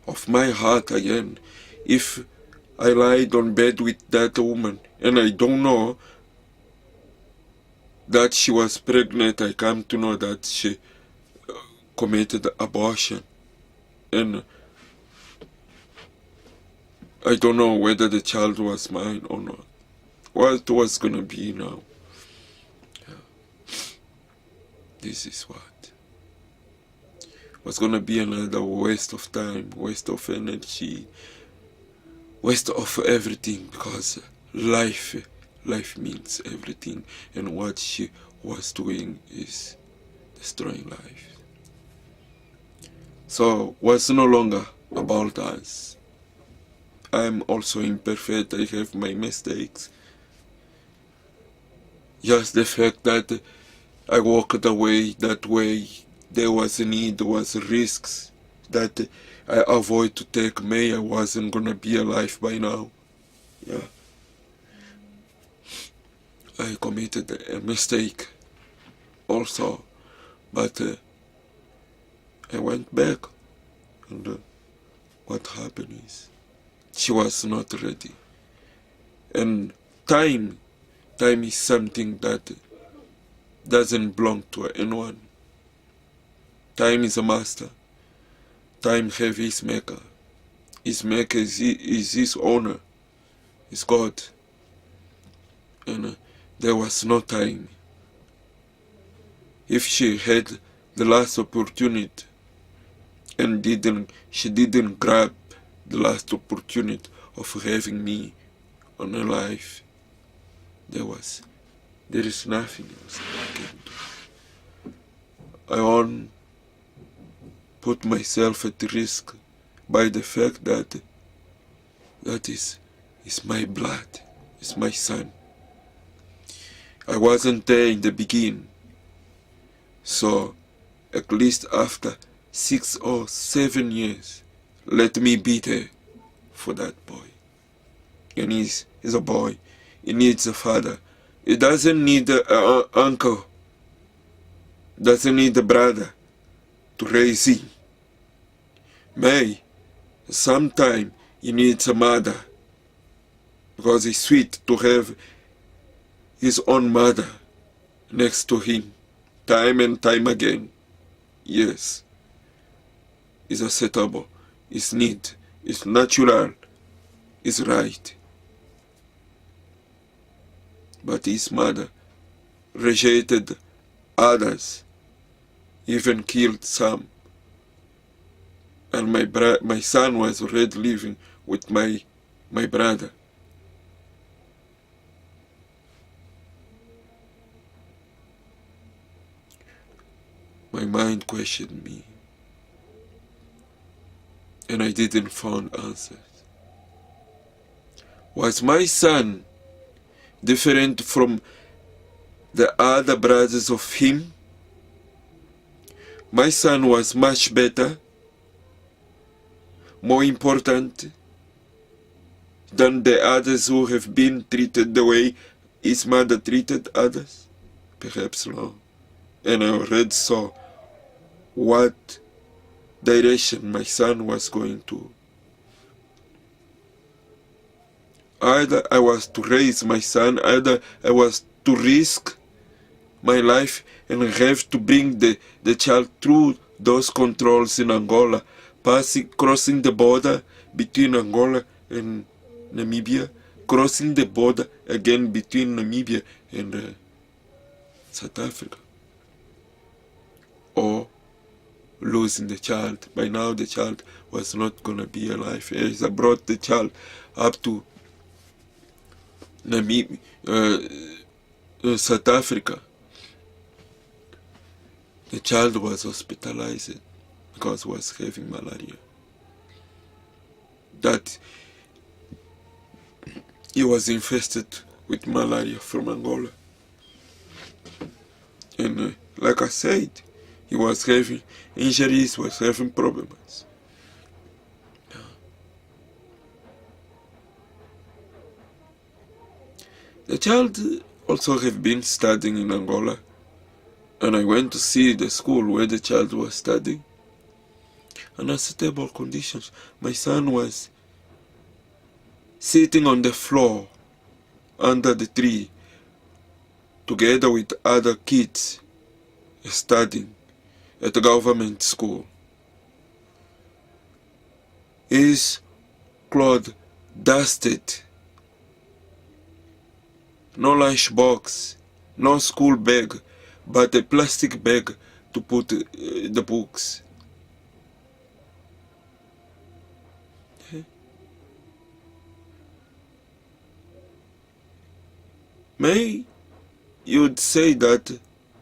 Speaker 1: of my heart again if I lied on bed with that woman and I don't know that she was pregnant? I come to know that she committed abortion, and I don't know whether the child was mine or not. What was gonna be now? This is what was gonna be another waste of time, waste of energy, waste of everything, because life means everything, and what she was doing is destroying life. So what's no longer about us. I'm also imperfect, I have my mistakes. Just the fact that I walked away that way, there was a need, there was risks that I avoid to take. May I wasn't gonna be alive by now. Yeah. I committed a mistake also, but I went back, and what happened is she was not ready. And time is something that doesn't belong to anyone. Time is a master. Time has his maker. His maker is his owner. Is God. And there was no time. If she had the last opportunity and she didn't grab the last opportunity of having me on her life, there is nothing else I can do. I won't put myself at risk by the fact that is my blood, is my son. I wasn't there in the beginning, so at least after 6 or 7 years, let me be there for that boy. And he's a boy, he needs a father. He doesn't need an uncle, doesn't need a brother to raise him. Sometime he needs a mother, because it's sweet to have his own mother next to him, time and time again. Yes, is acceptable, is neat, is natural, is right. But his mother rejected others, even killed some. And my son was already living with my brother. My mind questioned me, and I didn't find answers. Was my son different from the other brothers of him? My son was much better, more important than the others who have been treated the way his mother treated others? Perhaps no. And I already saw what direction my son was going to. Either I was to raise my son, either I was to risk my life and have to bring the child through those controls in Angola, crossing the border between Angola and Namibia, crossing the border again between Namibia and South Africa, or losing the child. By now the child was not going to be alive. As I brought the child up to Namibia, South Africa, the child was hospitalized because he was having malaria. That he was infested with malaria from Angola. And like I said, he was having injuries, was having problems. The child also have been studying in Angola, and I went to see the school where the child was studying. Under stable conditions, my son was sitting on the floor under the tree together with other kids studying at the government school. His clothes dusted, no lunch box, no school bag, but a plastic bag to put the books. May you'd say that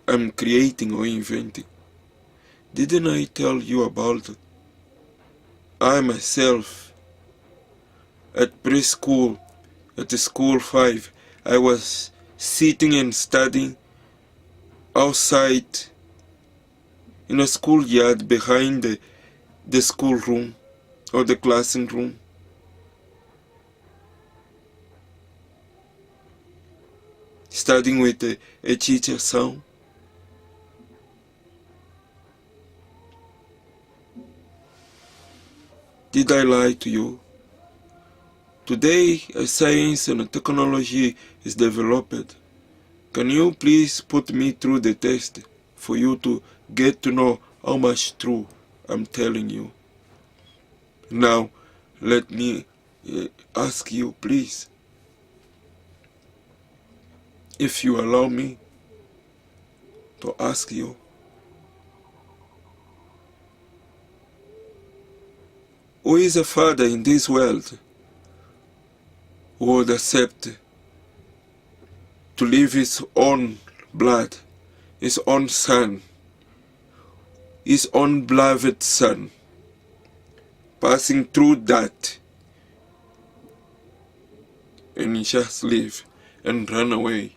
Speaker 1: I'm creating or inventing. Didn't I tell you about I myself at preschool, at school 5, I was sitting and studying outside in a schoolyard behind the schoolroom or the classroom. Studying with a teacher son. Did I lie to you? Today, as science and technology is developed, can you please put me through the test for you to get to know how much true I'm telling you? Now, let me ask you, please, if you allow me to ask you, who is a father in this world who would accept to leave his own blood, his own son, his own beloved son, passing through that, and just leave and run away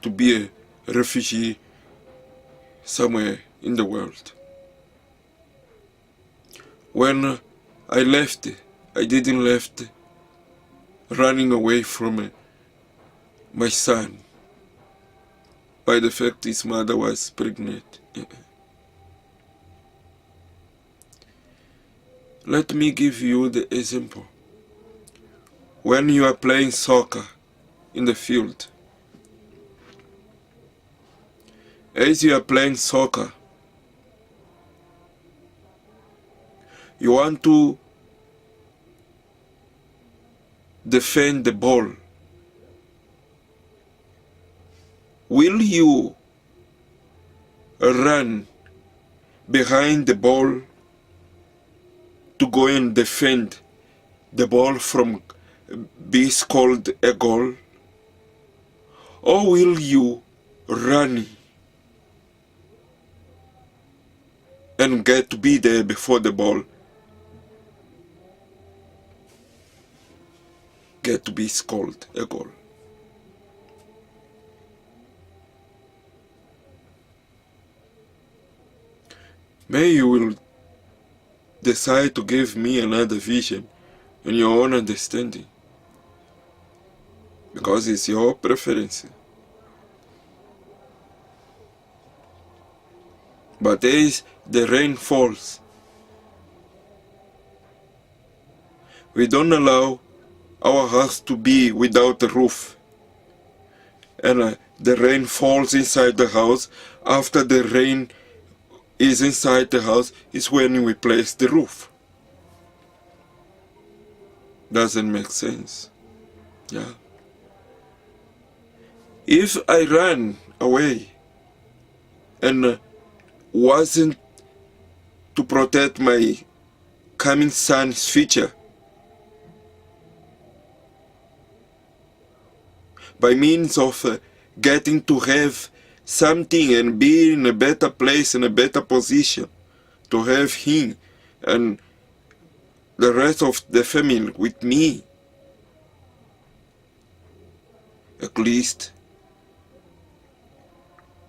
Speaker 1: to be a refugee somewhere in the world? When I left, I didn't left running away from my son by the fact his mother was pregnant. Let me give you the example. When you are playing soccer in the field, as you are playing soccer, You want to defend the ball. Will you run behind the ball to go and defend the ball from being called a goal? Or will you run and get to be there before the ball get to be called a goal? May you will decide to give me another vision and your own understanding, because it's your preference. But as the rain falls, we don't allow our house to be without a roof. And the rain falls inside the house. After the rain is inside the house is when we place the roof. Doesn't make sense. Yeah. If I ran away and wasn't to protect my coming son's future, by means of getting to have something and be in a better place, in a better position, to have him and the rest of the family with me, at least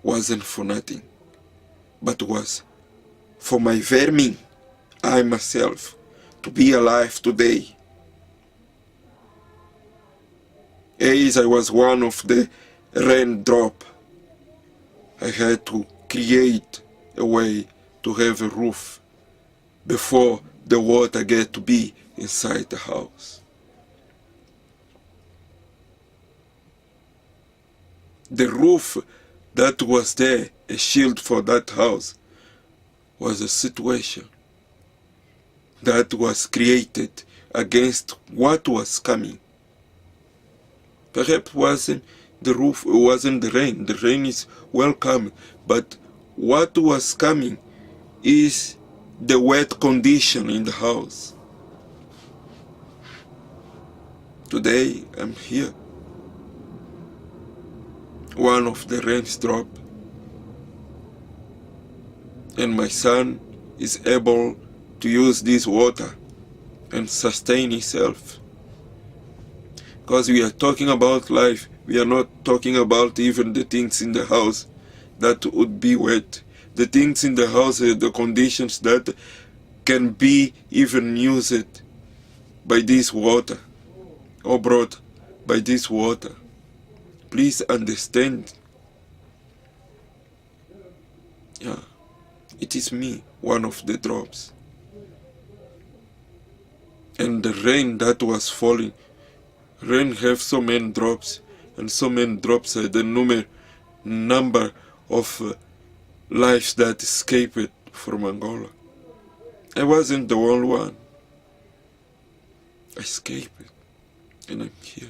Speaker 1: wasn't for nothing, but was for my vermin, I myself, to be alive today. As I was one of the raindrop, I had to create a way to have a roof before the water get to be inside the house. The roof that was there, a shield for that house, was a situation that was created against what was coming. Perhaps wasn't the roof, it wasn't the rain. The rain is welcome, but what was coming is the wet condition in the house. Today I'm here. One of the rains dropped, and my son is able to use this water and sustain himself. Because we are talking about life, we are not talking about even the things in the house that would be wet. The things in the house are the conditions that can be even used by this water or brought by this water. Please understand. Yeah, it is me, one of the drops. And the rain that was falling, rain have so many drops, and so many drops are the number of lives that escaped from Angola. I wasn't the only one. I escaped, and I'm here,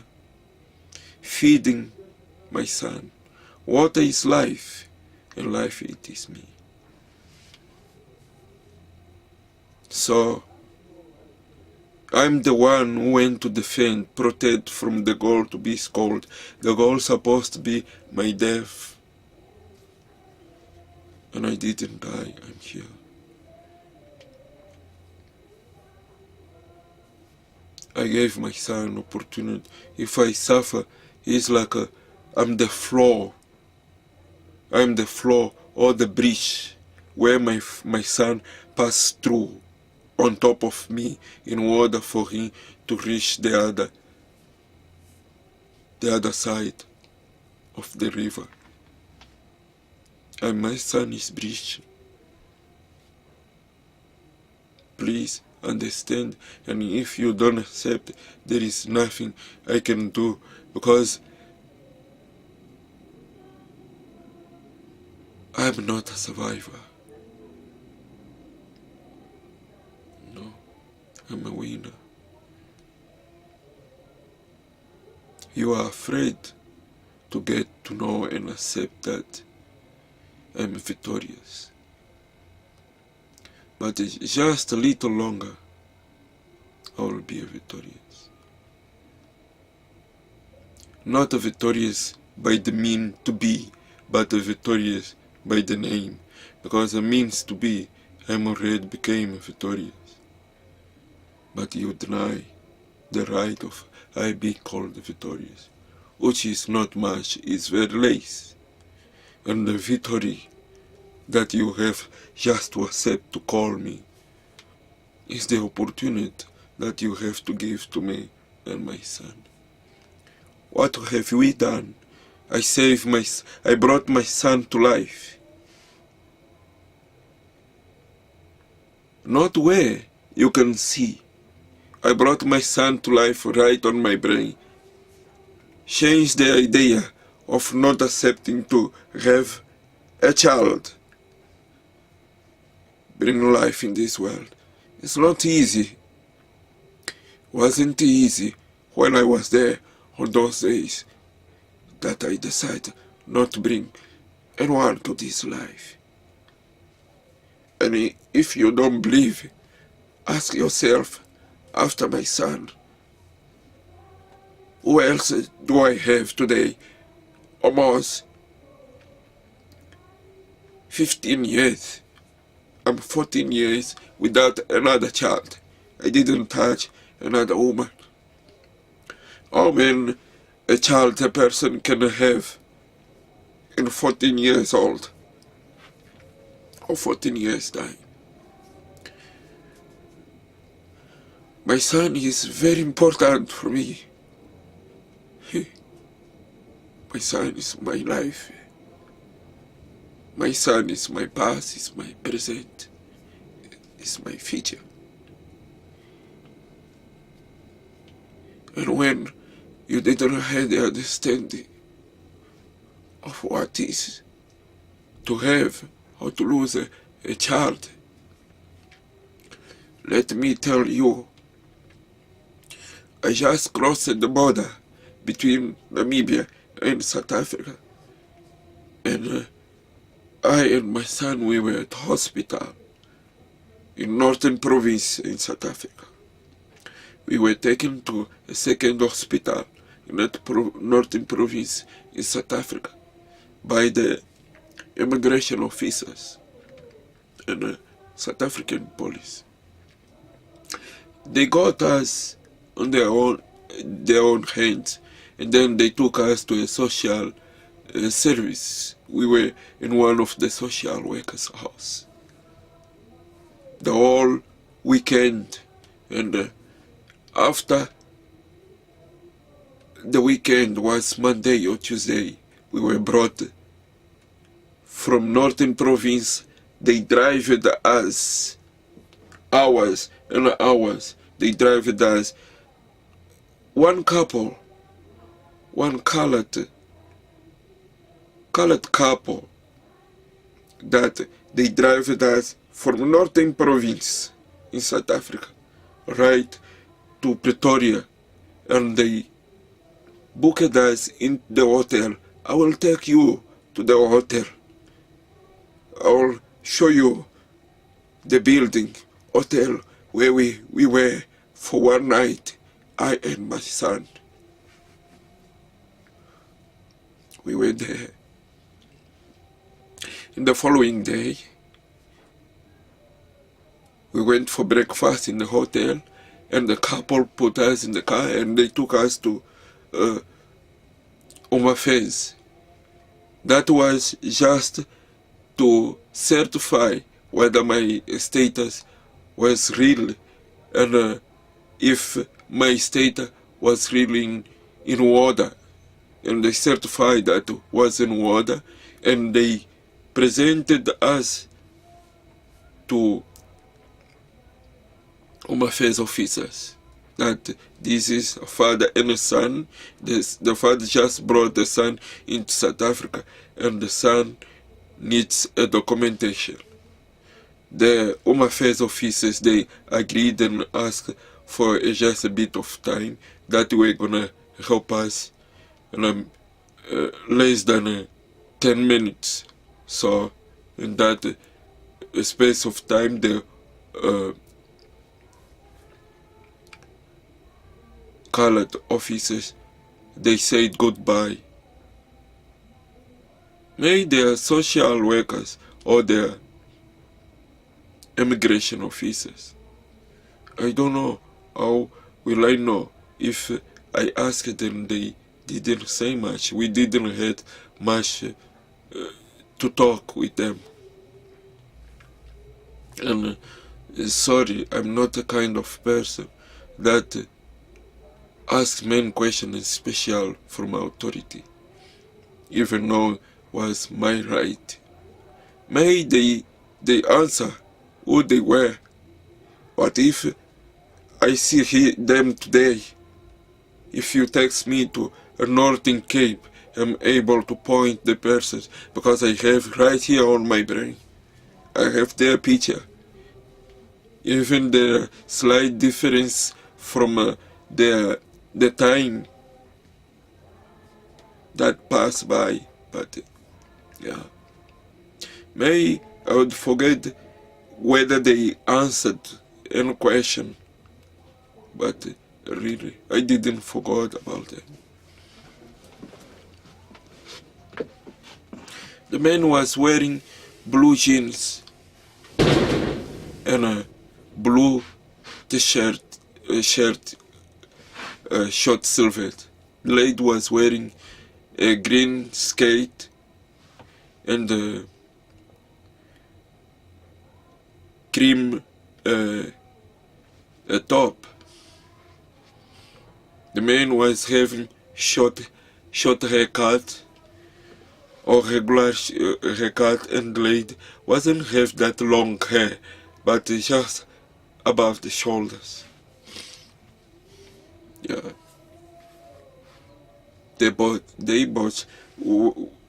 Speaker 1: feeding my son. Water is life, and life it is me. So, I'm the one who went to defend, protect from the goal to be scolded. The goal supposed to be my death. And I didn't die, I'm here. I gave my son opportunity. If I suffer, it's like I'm the floor. I'm the floor or the bridge where my son passed through on top of me in order for him to reach the other side of the river. And my son is bridge. Please understand, and if you don't accept, there is nothing I can do, because I'm not a survivor. No. I'm a winner. You are afraid to get to know and accept that I'm victorious. But just a little longer, I will be victorious. Not victorious by the mean to be, but victorious by the name. Because the means to be, I'm already became victorious. But you deny the right of I be called victorious, which is not much, is very less. And the victory that you have just to accept to call me is the opportunity that you have to give to me and my son. What have we done? I brought my son to life. Not where you can see. I brought my son to life right on my brain. Change the idea of not accepting to have a child. Bring life in this world. It's not easy. Wasn't easy when I was there on those days that I decided not to bring anyone to this life. And if you don't believe, ask yourself, after my son, who else do I have today? Almost 15 years. I'm 14 years without another child. I didn't touch another woman. How many a child a person can have in 14 years old? Or 14 years time? My son is very important for me. My son is my life. My son is my past, is my present, is my future. And when you didn't have the understanding of what is to have or to lose a child, let me tell you, I just crossed the border between Namibia and South Africa. And I and my son, we were at hospital in Northern Province in South Africa. We were taken to a second hospital in that Northern Province in South Africa by the immigration officers and South African police. They got us on their own hands, and then they took us to a social service. We were in one of the social workers' house the whole weekend, and after the weekend was Monday or Tuesday, we were brought from Northern Province. They drove us hours and hours. They drove us. One couple, one colored couple, that they drove us from Northern Province in South Africa right to Pretoria, and they booked us in the hotel. I will take you to the hotel. I will show you the building, hotel where we were for one night, I and my son. We were there. In the following day, we went for breakfast in the hotel, and the couple put us in the car and they took us to Omafez. That was just to certify whether my status was real and if my status was really in order. And they certified that it was in order, and they presented us to Home Affairs officers that this is a father and a son. The father just brought the son into South Africa, and the son needs a documentation. the Home Affairs officers, they agreed and asked for just a bit of time that we're gonna help us in less than 10 minutes. So in that space of time, the colored officers, they said goodbye. Maybe they are social workers or they are immigration officers. I don't know. How will I know? If I asked them, they didn't say much. We didn't have much to talk with them. And sorry, I'm not the kind of person that asks many questions special from authority, even though it was my right. May they answer who they were. But if I see them today, if you text me to a Northern Cape, I'm able to point the persons because I have right here on my brain. I have their picture. Even the slight difference from the time that passed by, but yeah. Maybe I would forget whether they answered any question, but really, I didn't forget about it. The man was wearing blue jeans and a blue t-shirt, short silhouette. The lady was wearing a green skate and a cream a top. The man was having short haircut or regular haircut, and the lady wasn't have that long hair, but just above the shoulders. Yeah. They both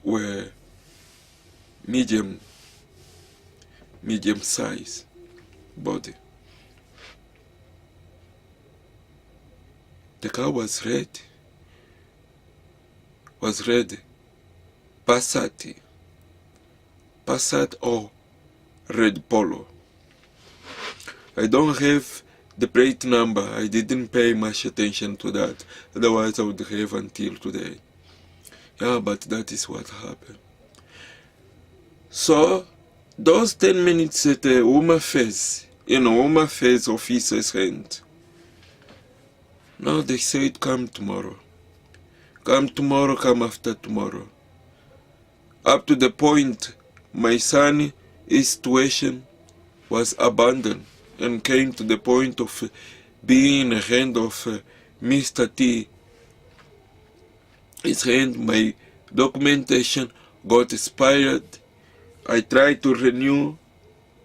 Speaker 1: were medium size body. The car was red. Passat or red Polo. I don't have the plate number. I didn't pay much attention to that. Otherwise I would have until today. Yeah, but that is what happened. So those 10 minutes at the Home Affairs, Home Affairs officer's hand. Now they said come tomorrow. Come tomorrow, come after tomorrow. Up to the point my son's situation was abandoned and came to the point of being in the hand of Mr. T. His hand, my documentation got expired. I tried to renew.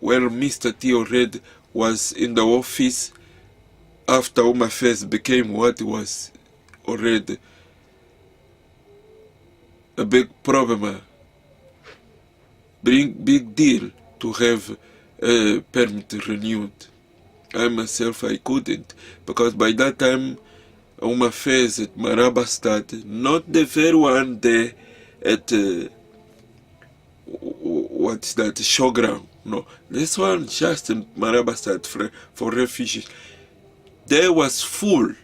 Speaker 1: Well, Mr. T already was in the office after Home Affairs became what it was already a big problem, big deal to have a permit renewed. I myself, I couldn't, because by that time Home Affairs at Marabastad, not the very one there at what's that, showground, no, this one just in Marabastad for refugees, there was full.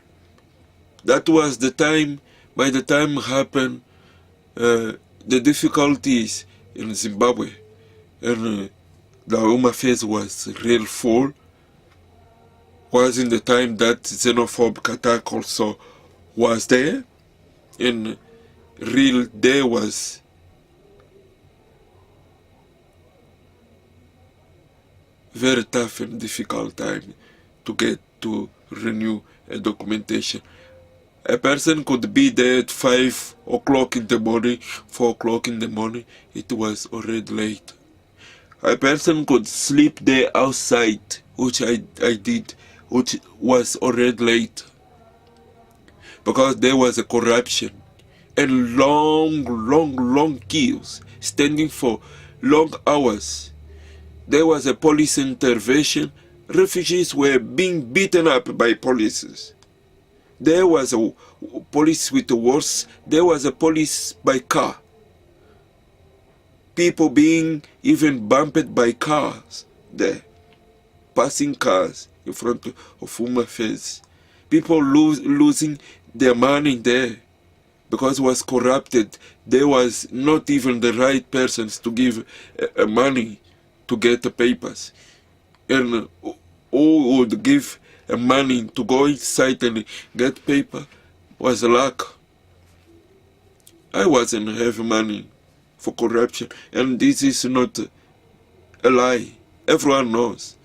Speaker 1: That was the time, by the time happened the difficulties in Zimbabwe, and the Home Affairs was real full. Was in the time that xenophobe attack also was there, and real there was very tough and difficult time to get to renew a documentation. A person could be there at 5 o'clock in the morning, 4 o'clock in the morning, it was already late. A person could sleep there outside, which I did, which was already late. Because there was a corruption and long queues, standing for long hours. there was a police intervention. Refugees were being beaten up by police. There was a police with the horse. There was a police by car. People being even bumped by cars there. Passing cars in front of Home Affairs. People losing their money there because it was corrupted. There was not even the right persons to give money to get the papers. And who would give money to go inside and get paper was luck. I wasn't having money for corruption, and this is not a lie. Everyone knows.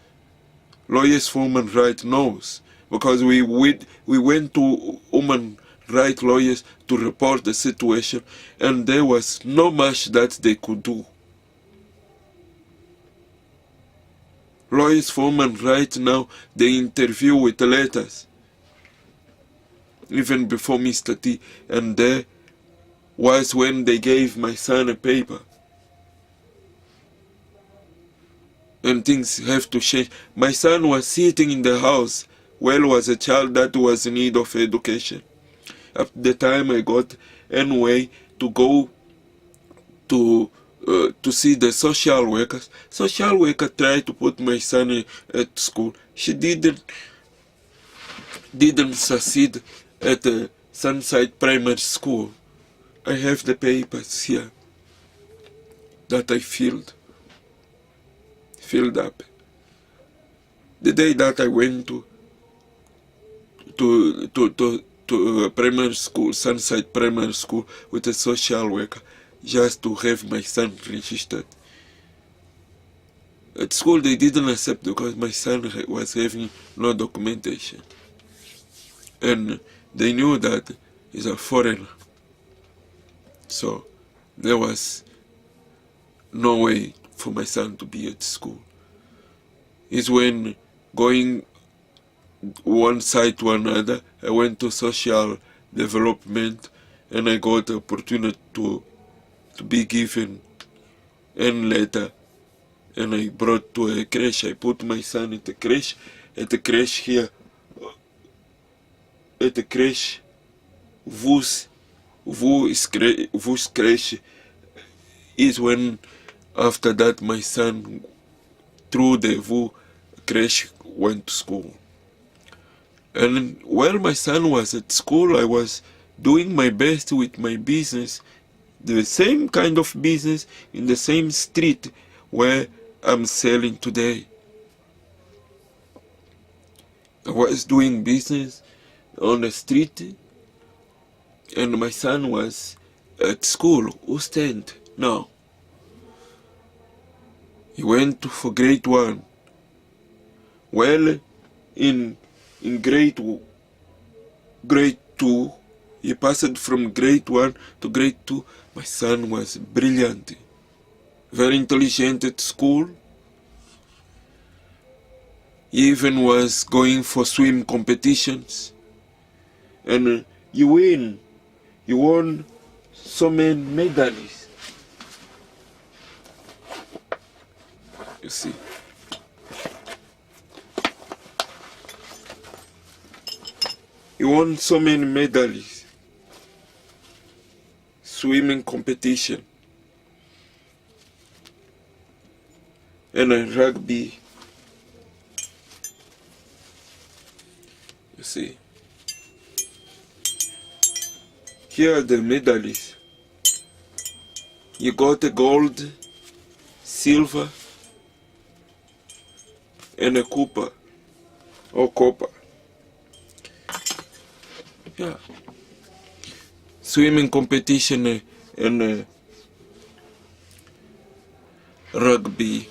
Speaker 1: Lawyers for Human Rights knows, because we went to human rights lawyers to report the situation, and there was not much that they could do. Lawyers for Human Rights now, they interview with letters, even before Mr. T, and there was when they gave my son a paper. And things have to change. My son was sitting in the house, was a child that was in need of education. At the time I got anyway to go to see the social workers. Social worker tried to put my son at school. She didn't succeed at the Sunside Primary School. I have the papers here that I filled up. The day that I went to primary school, Sunside Primary School, with a social worker, just to have my son registered. At school they didn't accept because my son was having no documentation. And they knew that he's a foreigner. So there was no way for my son to be at school. It's when going one side to another, I went to social development and I got the opportunity to be given and letter, and I brought to a creche. I put my son at the creche here, at the creche, Vus creche is when after that my son through the Vu creche went to school. And while my son was at school, I was doing my best with my business, the same kind of business in the same street where I'm selling today. I was doing business on the street, and my son was at school, Ostend now. He went for grade 1. Well, in grade 2, he passed from grade 1 to grade 2. My son was brilliant, very intelligent at school. He even was going for swim competitions. And he won so many medals. You see. He won so many medals. Swimming competition. And rugby. You see. Here are the medals. You got a gold, silver, and a copper, or copper. Yeah. Swimming competition and rugby.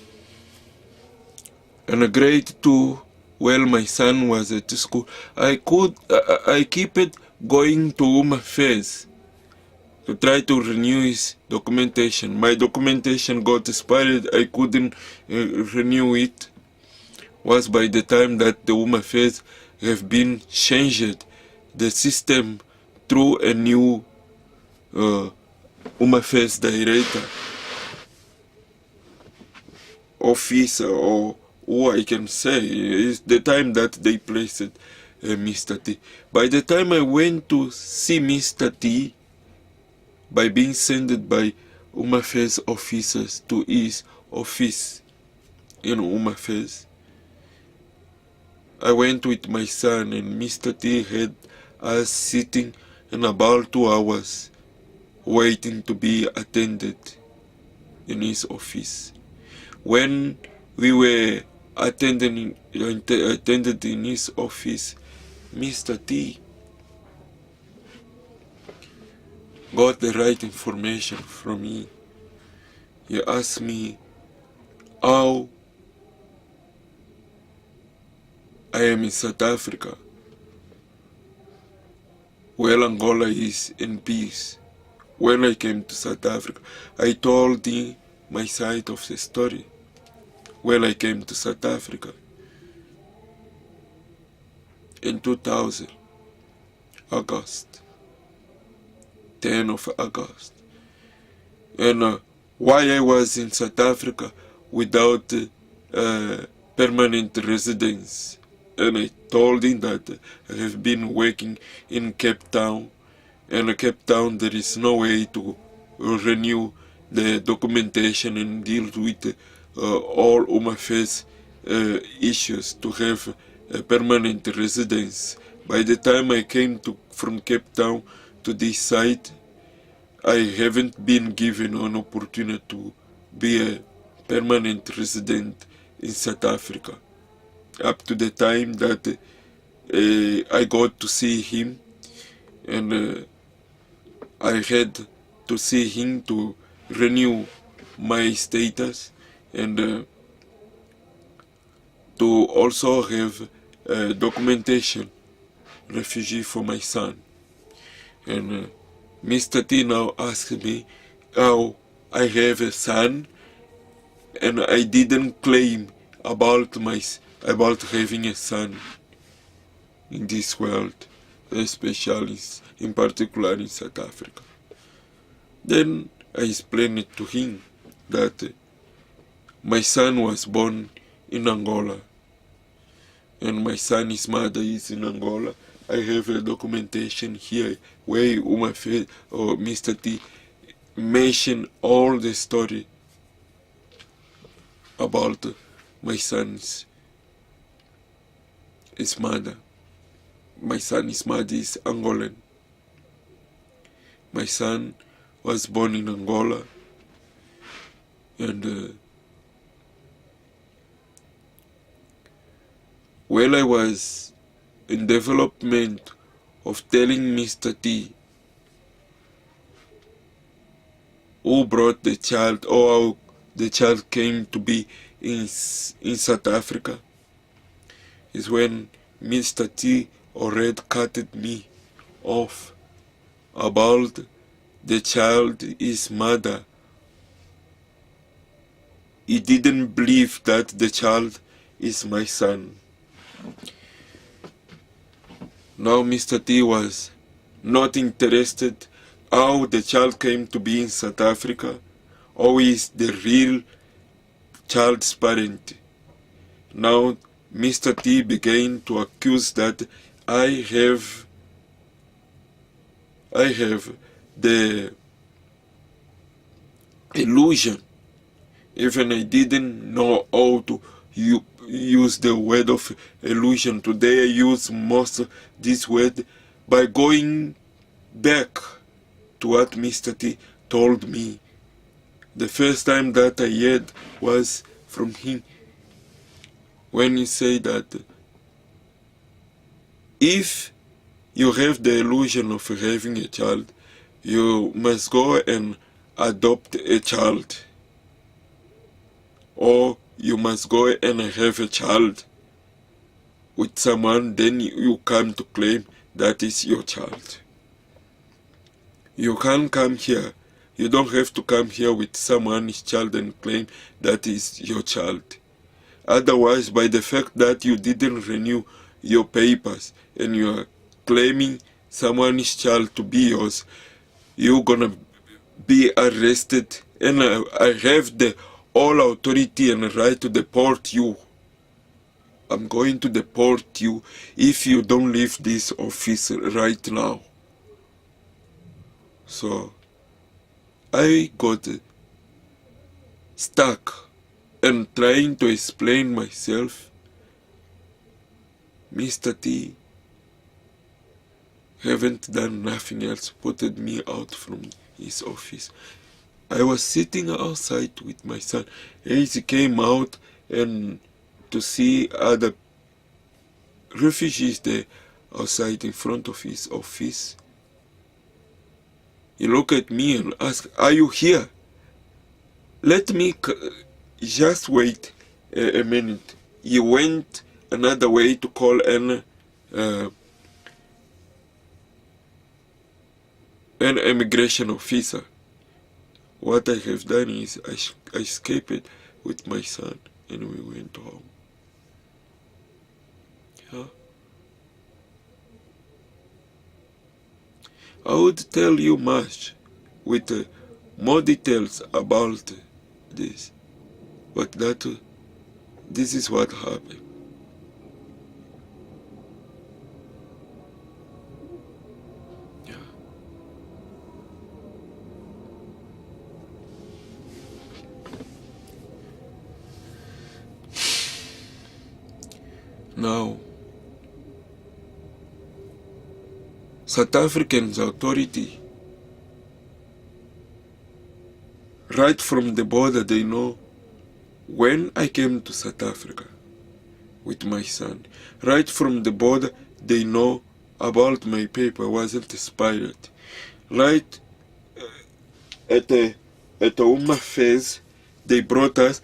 Speaker 1: And a grade 2, while my son was at school, I keep it going to Home Affairs to try to renew his documentation. My documentation got expired. I couldn't renew it. Was by the time that the Home Affairs have been changed the system through a new Home Affairs director officer, or who I can say, is the time that they placed Mr. T. By the time I went to see Mr. T, by being sent by Home Affairs officers to his office in Home Affairs, I went with my son, and Mr. T had us sitting in about 2 hours waiting to be attended in his office. When we were attended in his office, Mr. T got the right information from me. He asked me how I am in South Africa, well, Angola is in peace. When I came to South Africa, I told him my side of the story. When I came to South Africa in 2000, August, 10 of August, and why I was in South Africa without permanent residence. And I told him that I have been working in Cape Town, and in Cape Town there is no way to renew the documentation and deal with all Home Affairs issues to have a permanent residence. By the time I came from Cape Town to this site, I haven't been given an opportunity to be a permanent resident in South Africa, up to the time that I got to see him, and I had to see him to renew my status, and to also have documentation, refugee for my son. And Mr. T now asked me how I have a son, and I didn't claim about having a son in this world, especially in particular in South Africa. Then I explained it to him that my son was born in Angola, and my son's mother is in Angola. I have a documentation here where Home Affairs or Mr. T mentioned all the story about my son's mother. My son's mother is Angolan. My son was born in Angola, and while I was in development of telling Mr. T who brought the child, or how the child came to be in South Africa, is when Mr. T already cut me off about the child, his mother. He didn't believe that the child is my son. Now Mr. T was not interested how the child came to be in South Africa, or is the real child's parent. Now Mr. T began to accuse that I have the illusion. Even I didn't know how to use the word of illusion. Today I use most of this word by going back to what Mr. T told me. The first time that I heard was from him, when he said that if you have the illusion of having a child, you must go and adopt a child, or you must go and have a child with someone, then you come to claim that is your child. You can't come here. You don't have to come here with someone's child and claim that is your child. Otherwise, by the fact that you didn't renew your papers and you are claiming someone's child to be yours, you're gonna be arrested. And I have the all authority and right to deport you. I'm going to deport you if you don't leave this office right now. So I got stuck and trying to explain myself. Mr. T haven't done nothing else, putted me out from his office. I was sitting outside with my son. He came out and to see other refugees there outside in front of his office. He looked at me and asked, "Are you here? Let me just wait a minute." He went another way to call an immigration officer. What I have done is I escaped with my son and we went home. Yeah. I would tell you much with more details about this, but this is what happened. Yeah. Now, South African's authority, right from the border, they know when I came to South Africa with my son. Right from the border, they know about my paper wasn't expired. Right at the Home Affairs, they brought us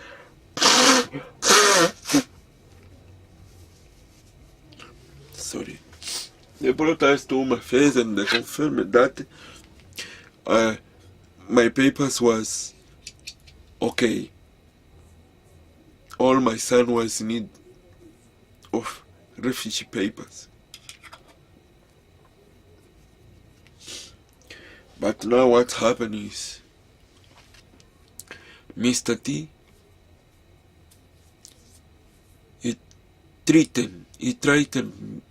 Speaker 1: sorry. They brought us to Home Affairs and they confirmed that my papers was okay. All my son was in need of refugee papers. But now what happened is, Mr. T, he threatened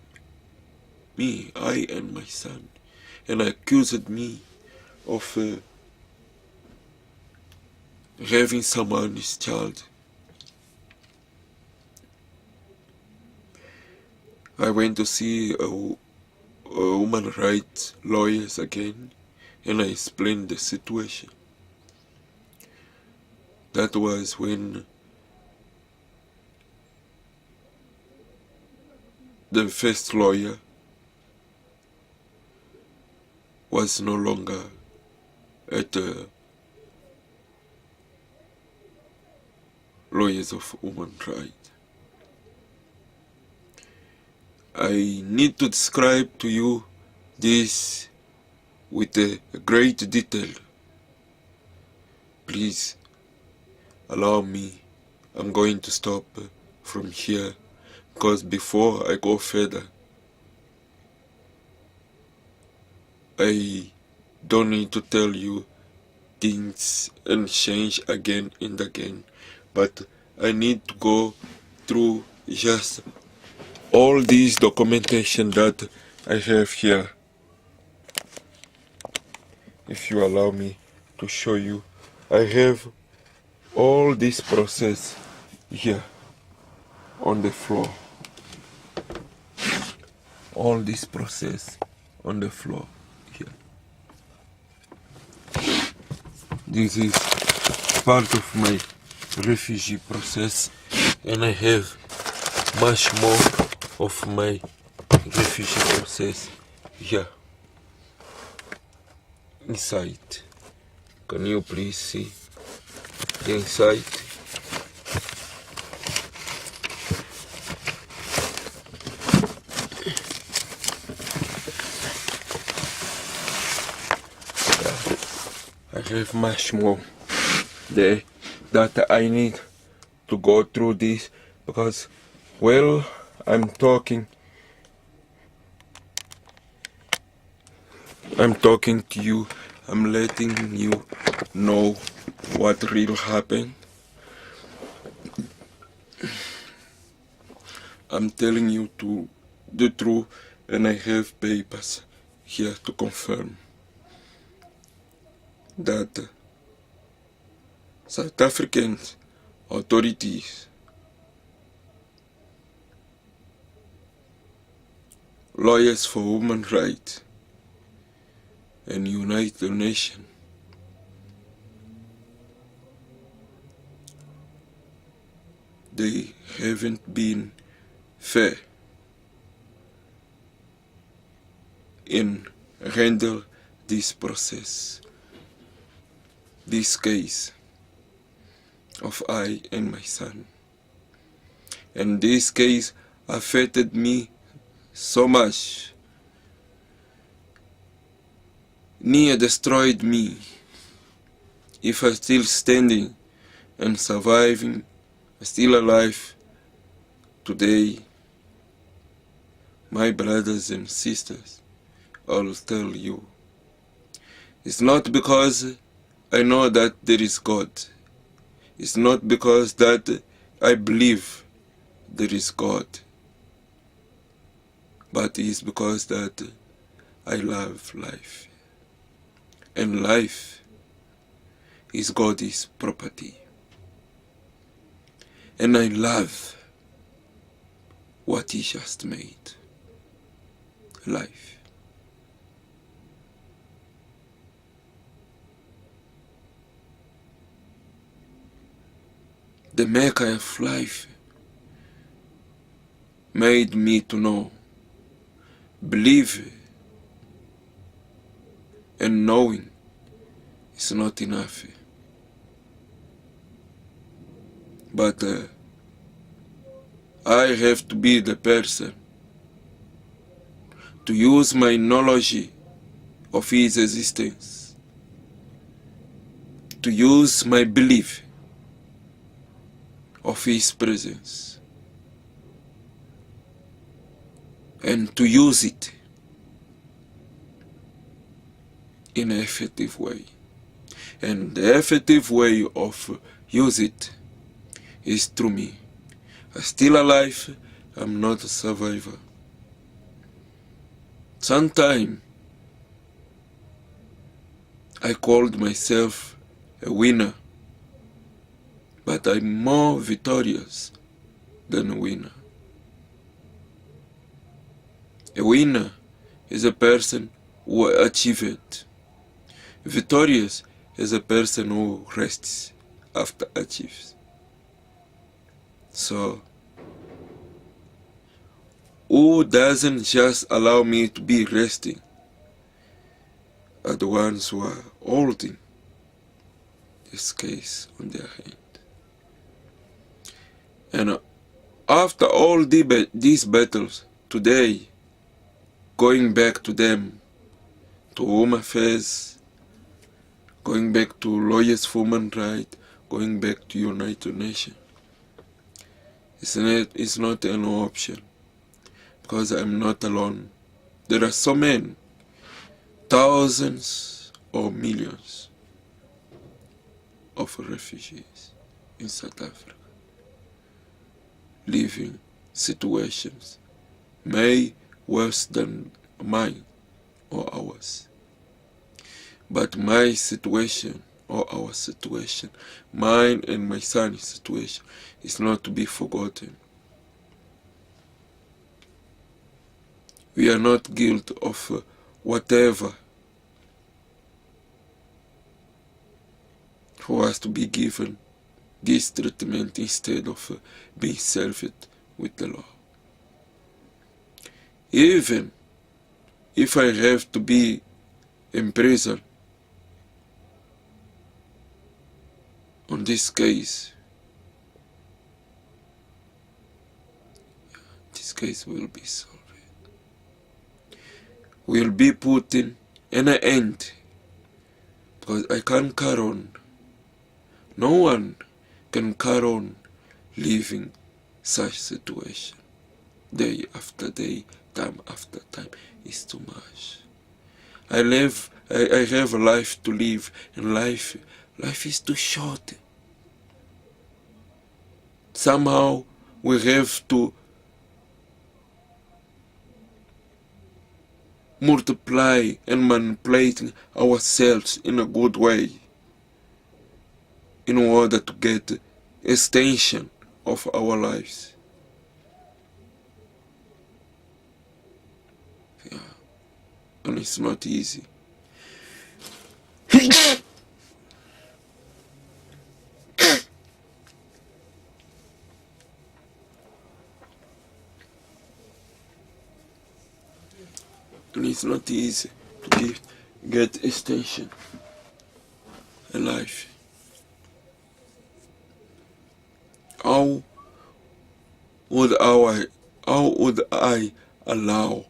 Speaker 1: me, I and my son, and accused me of having someone's child. I went to see a human rights lawyers again, and I explained the situation. That was when the first lawyer was no longer at the Lawyers of Human Rights. I need to describe to you this with a great detail. Please allow me. I'm going to stop from here, because before I go further, I don't need to tell you things and change again and again, but I need to go through just all this documentation that I have here. If you allow me to show you, I have all this process here on the floor. All this process on the floor here. This is part of my refugee process, and I have much more of my refugee process here inside. Can you please see the inside? I have much more there that I need to go through this, because while I'm talking to you, I'm letting you know what really happened, I'm telling you the truth, and I have papers here to confirm that South African authorities, lawyers for human rights, and United Nations they haven't been fair in handle this process, this case of I and my son. And this case affected me so much, near destroyed me. If I'm still standing and surviving, still alive today, my brothers and sisters, I'll tell you, it's not because I know that there is God. It's not because that I believe there is God, but it's because that I love life. And life is God's property. And I love what He just made, life. The maker of life made me to know, believe, and knowing is not enough. But I have to be the person to use my knowledge of His existence, to use my belief of His presence, and to use it in an effective way. And the effective way of use it is through me. I'm still alive, I'm not a survivor. Sometime I called myself a winner, but I'm more victorious than a winner. A winner is a person who achieves it. Victorious is a person who rests after achieves. So, who doesn't just allow me to be resting are the ones who are holding this case on their hand. And after all these battles, today, going back to them, to Home Affairs, going back to Lawyers for Human Rights, going back to United Nations, it's not an option, because I'm not alone. There are so many, thousands or millions of refugees in South Africa, living situations may worse than mine or ours. But my situation or our situation, mine and my son's situation, is not to be forgotten. We are not guilty of whatever for us to be given this treatment instead of being served with the law. Even if I have to be in prison on this case, this case will be solved. Will be put in an end, because I can't carry on. No one can carry on living such situation day after day, time after time. It's too much. I have a life to live, and life is too short. Somehow we have to multiply and manipulate ourselves in a good way in order to get extension of our lives. Yeah. And it's not easy. And it's not easy to get extension in life. How would I allow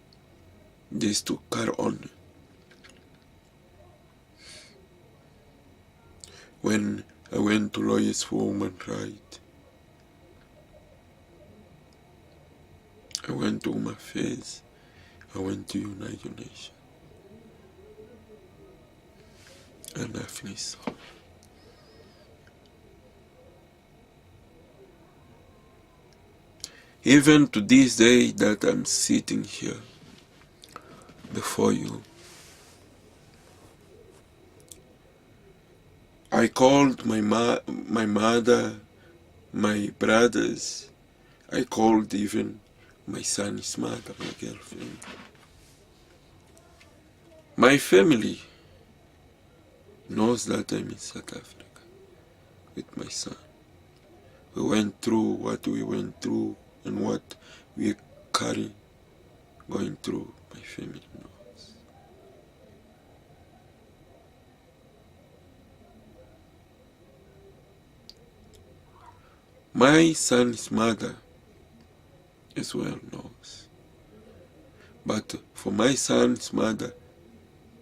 Speaker 1: this to carry on when I went to Lawyers for Human Rights? I went to Home Affairs. I went to United Nations. And I finished. Even to this day that I'm sitting here before you, I called my mother, my brothers, I called even my son's mother, my girlfriend. My family knows that I'm in South Africa with my son. We went through what we went through and what we carry going through. My family knows. My son's mother as well knows. But for my son's mother,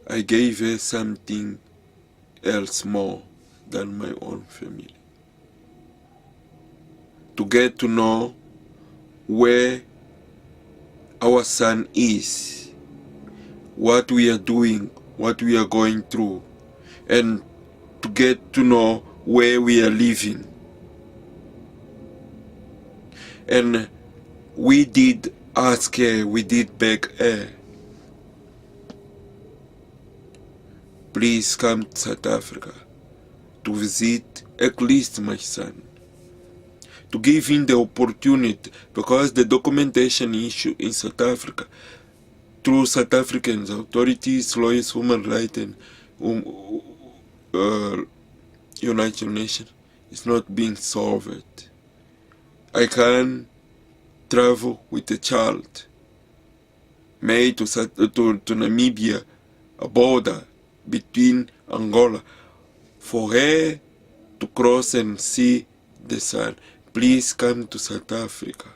Speaker 1: I gave her something else more than my own family. To get to know where our son is, what we are doing, what we are going through, and to get to know where we are living. And we did ask her, we did beg her, please come to South Africa to visit at least my son, to give him the opportunity, because the documentation issue in South Africa through South African authorities, lawyers, human rights, and United Nations is not being solved. I can travel with a child, made to Namibia, a border between Angola, for her to cross and see the son. Please come to South Africa.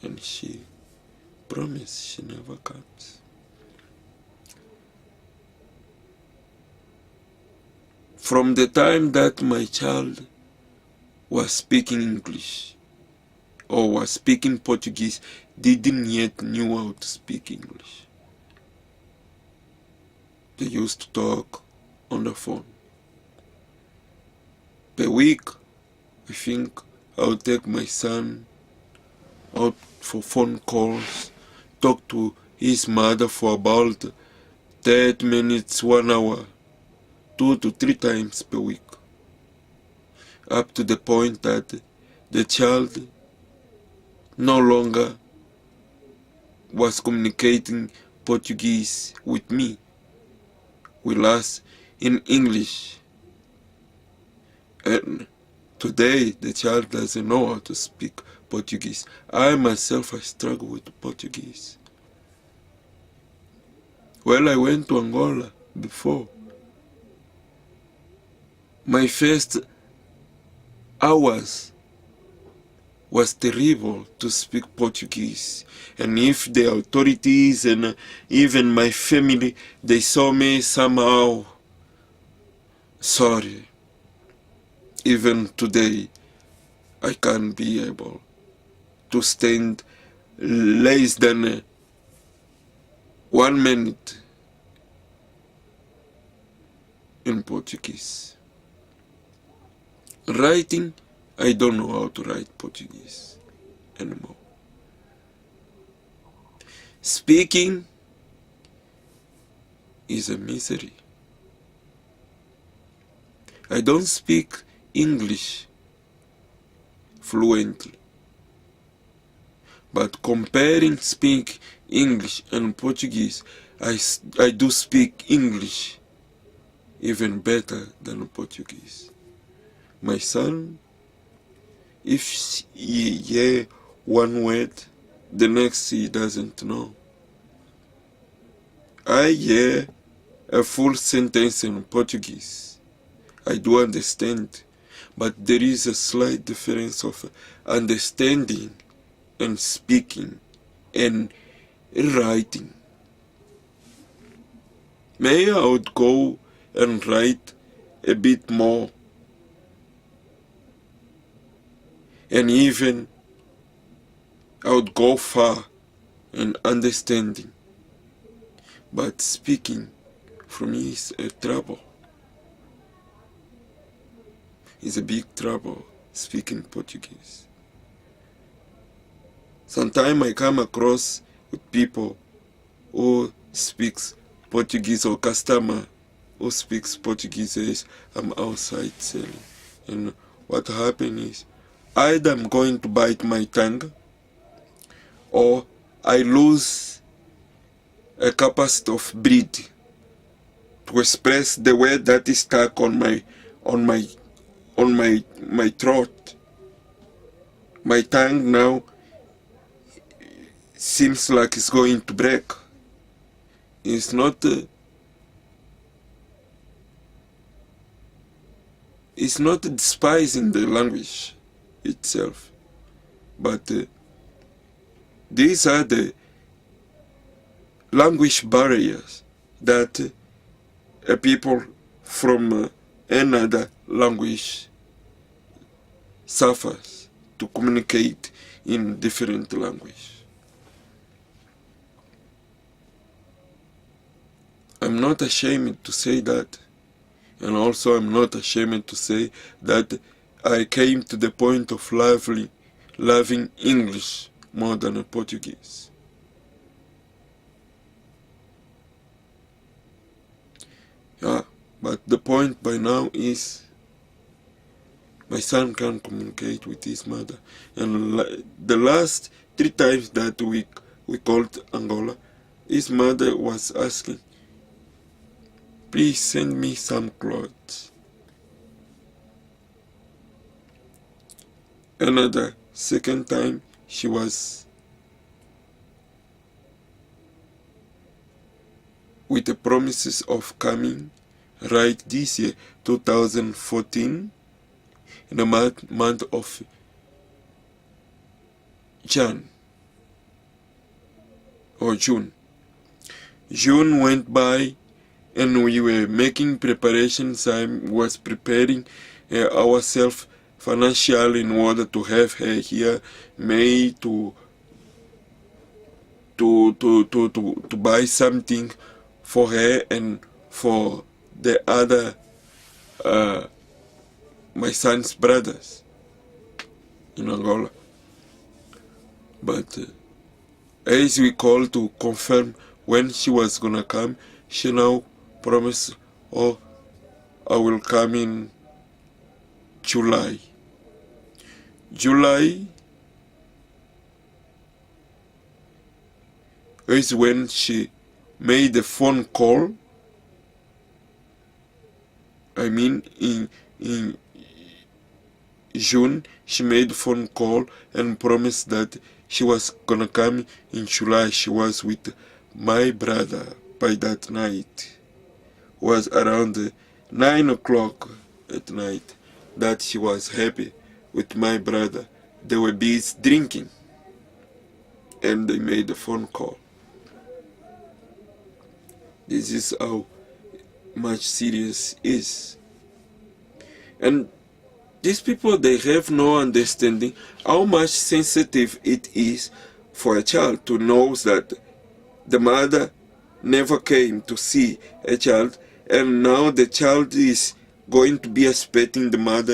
Speaker 1: And she promised she never comes. From the time that my child was speaking English or was speaking Portuguese, didn't yet knew how to speak English. They used to talk on the phone. Per week, I think I'll take my son out for phone calls, talk to his mother for about 30 minutes, 1 hour, 2 to 3 times per week. Up to the point that the child no longer was communicating Portuguese with me. We last in English. And today the child doesn't know how to speak Portuguese. I myself, I struggle with Portuguese. Well, I went to Angola before. My first hours was terrible to speak Portuguese. And if the authorities and even my family, they saw me somehow, sorry. Even today, I can't be able to stand less than 1 minute in Portuguese. Writing, I don't know how to write Portuguese anymore. Speaking is a misery. I don't speak English fluently, but comparing speak English and Portuguese, I do speak English even better than Portuguese. My son, if he hear one word, the next he doesn't know. I hear a full sentence in Portuguese. I do understand, but there is a slight difference of understanding and speaking and writing. Maybe I would go and write a bit more, and even I would go far in understanding, but speaking for me is a trouble. It's a big trouble speaking Portuguese. Sometimes I come across with people who speaks Portuguese, or customer who speaks Portuguese as I'm outside selling. And what happens is either I'm going to bite my tongue, or I lose a capacity of breath to express the word that is stuck on my throat. My tongue now seems like it's going to break. It's not despising the language itself, but these are the language barriers that people from another language suffers to communicate in different language. I'm not ashamed to say that, and also I'm not ashamed to say that I came to the point of loving English more than Portuguese. Yeah, but the point by now is my son can communicate with his mother. And the last 3 times that we called Angola, his mother was asking, please send me some clothes. Another second time she was with the promises of coming right this year, 2014, in the month of June. June went by, and we were making preparations. I was preparing ourselves financially in order to have her here, May to buy something for her and for the other my son's brothers in Angola. But as we called to confirm when she was gonna come, she now promised, oh, I will come in July. July is when she made a phone call. I mean, in June, she made a phone call and promised that she was gonna come in July. She was with my brother by that night. It was around 9 o'clock at night that she was happy with my brother. They were busy drinking, and they made a phone call. This is how much serious is. And these people, they have no understanding how much sensitive it is for a child to know that the mother never came to see a child, and now the child is going to be expecting the mother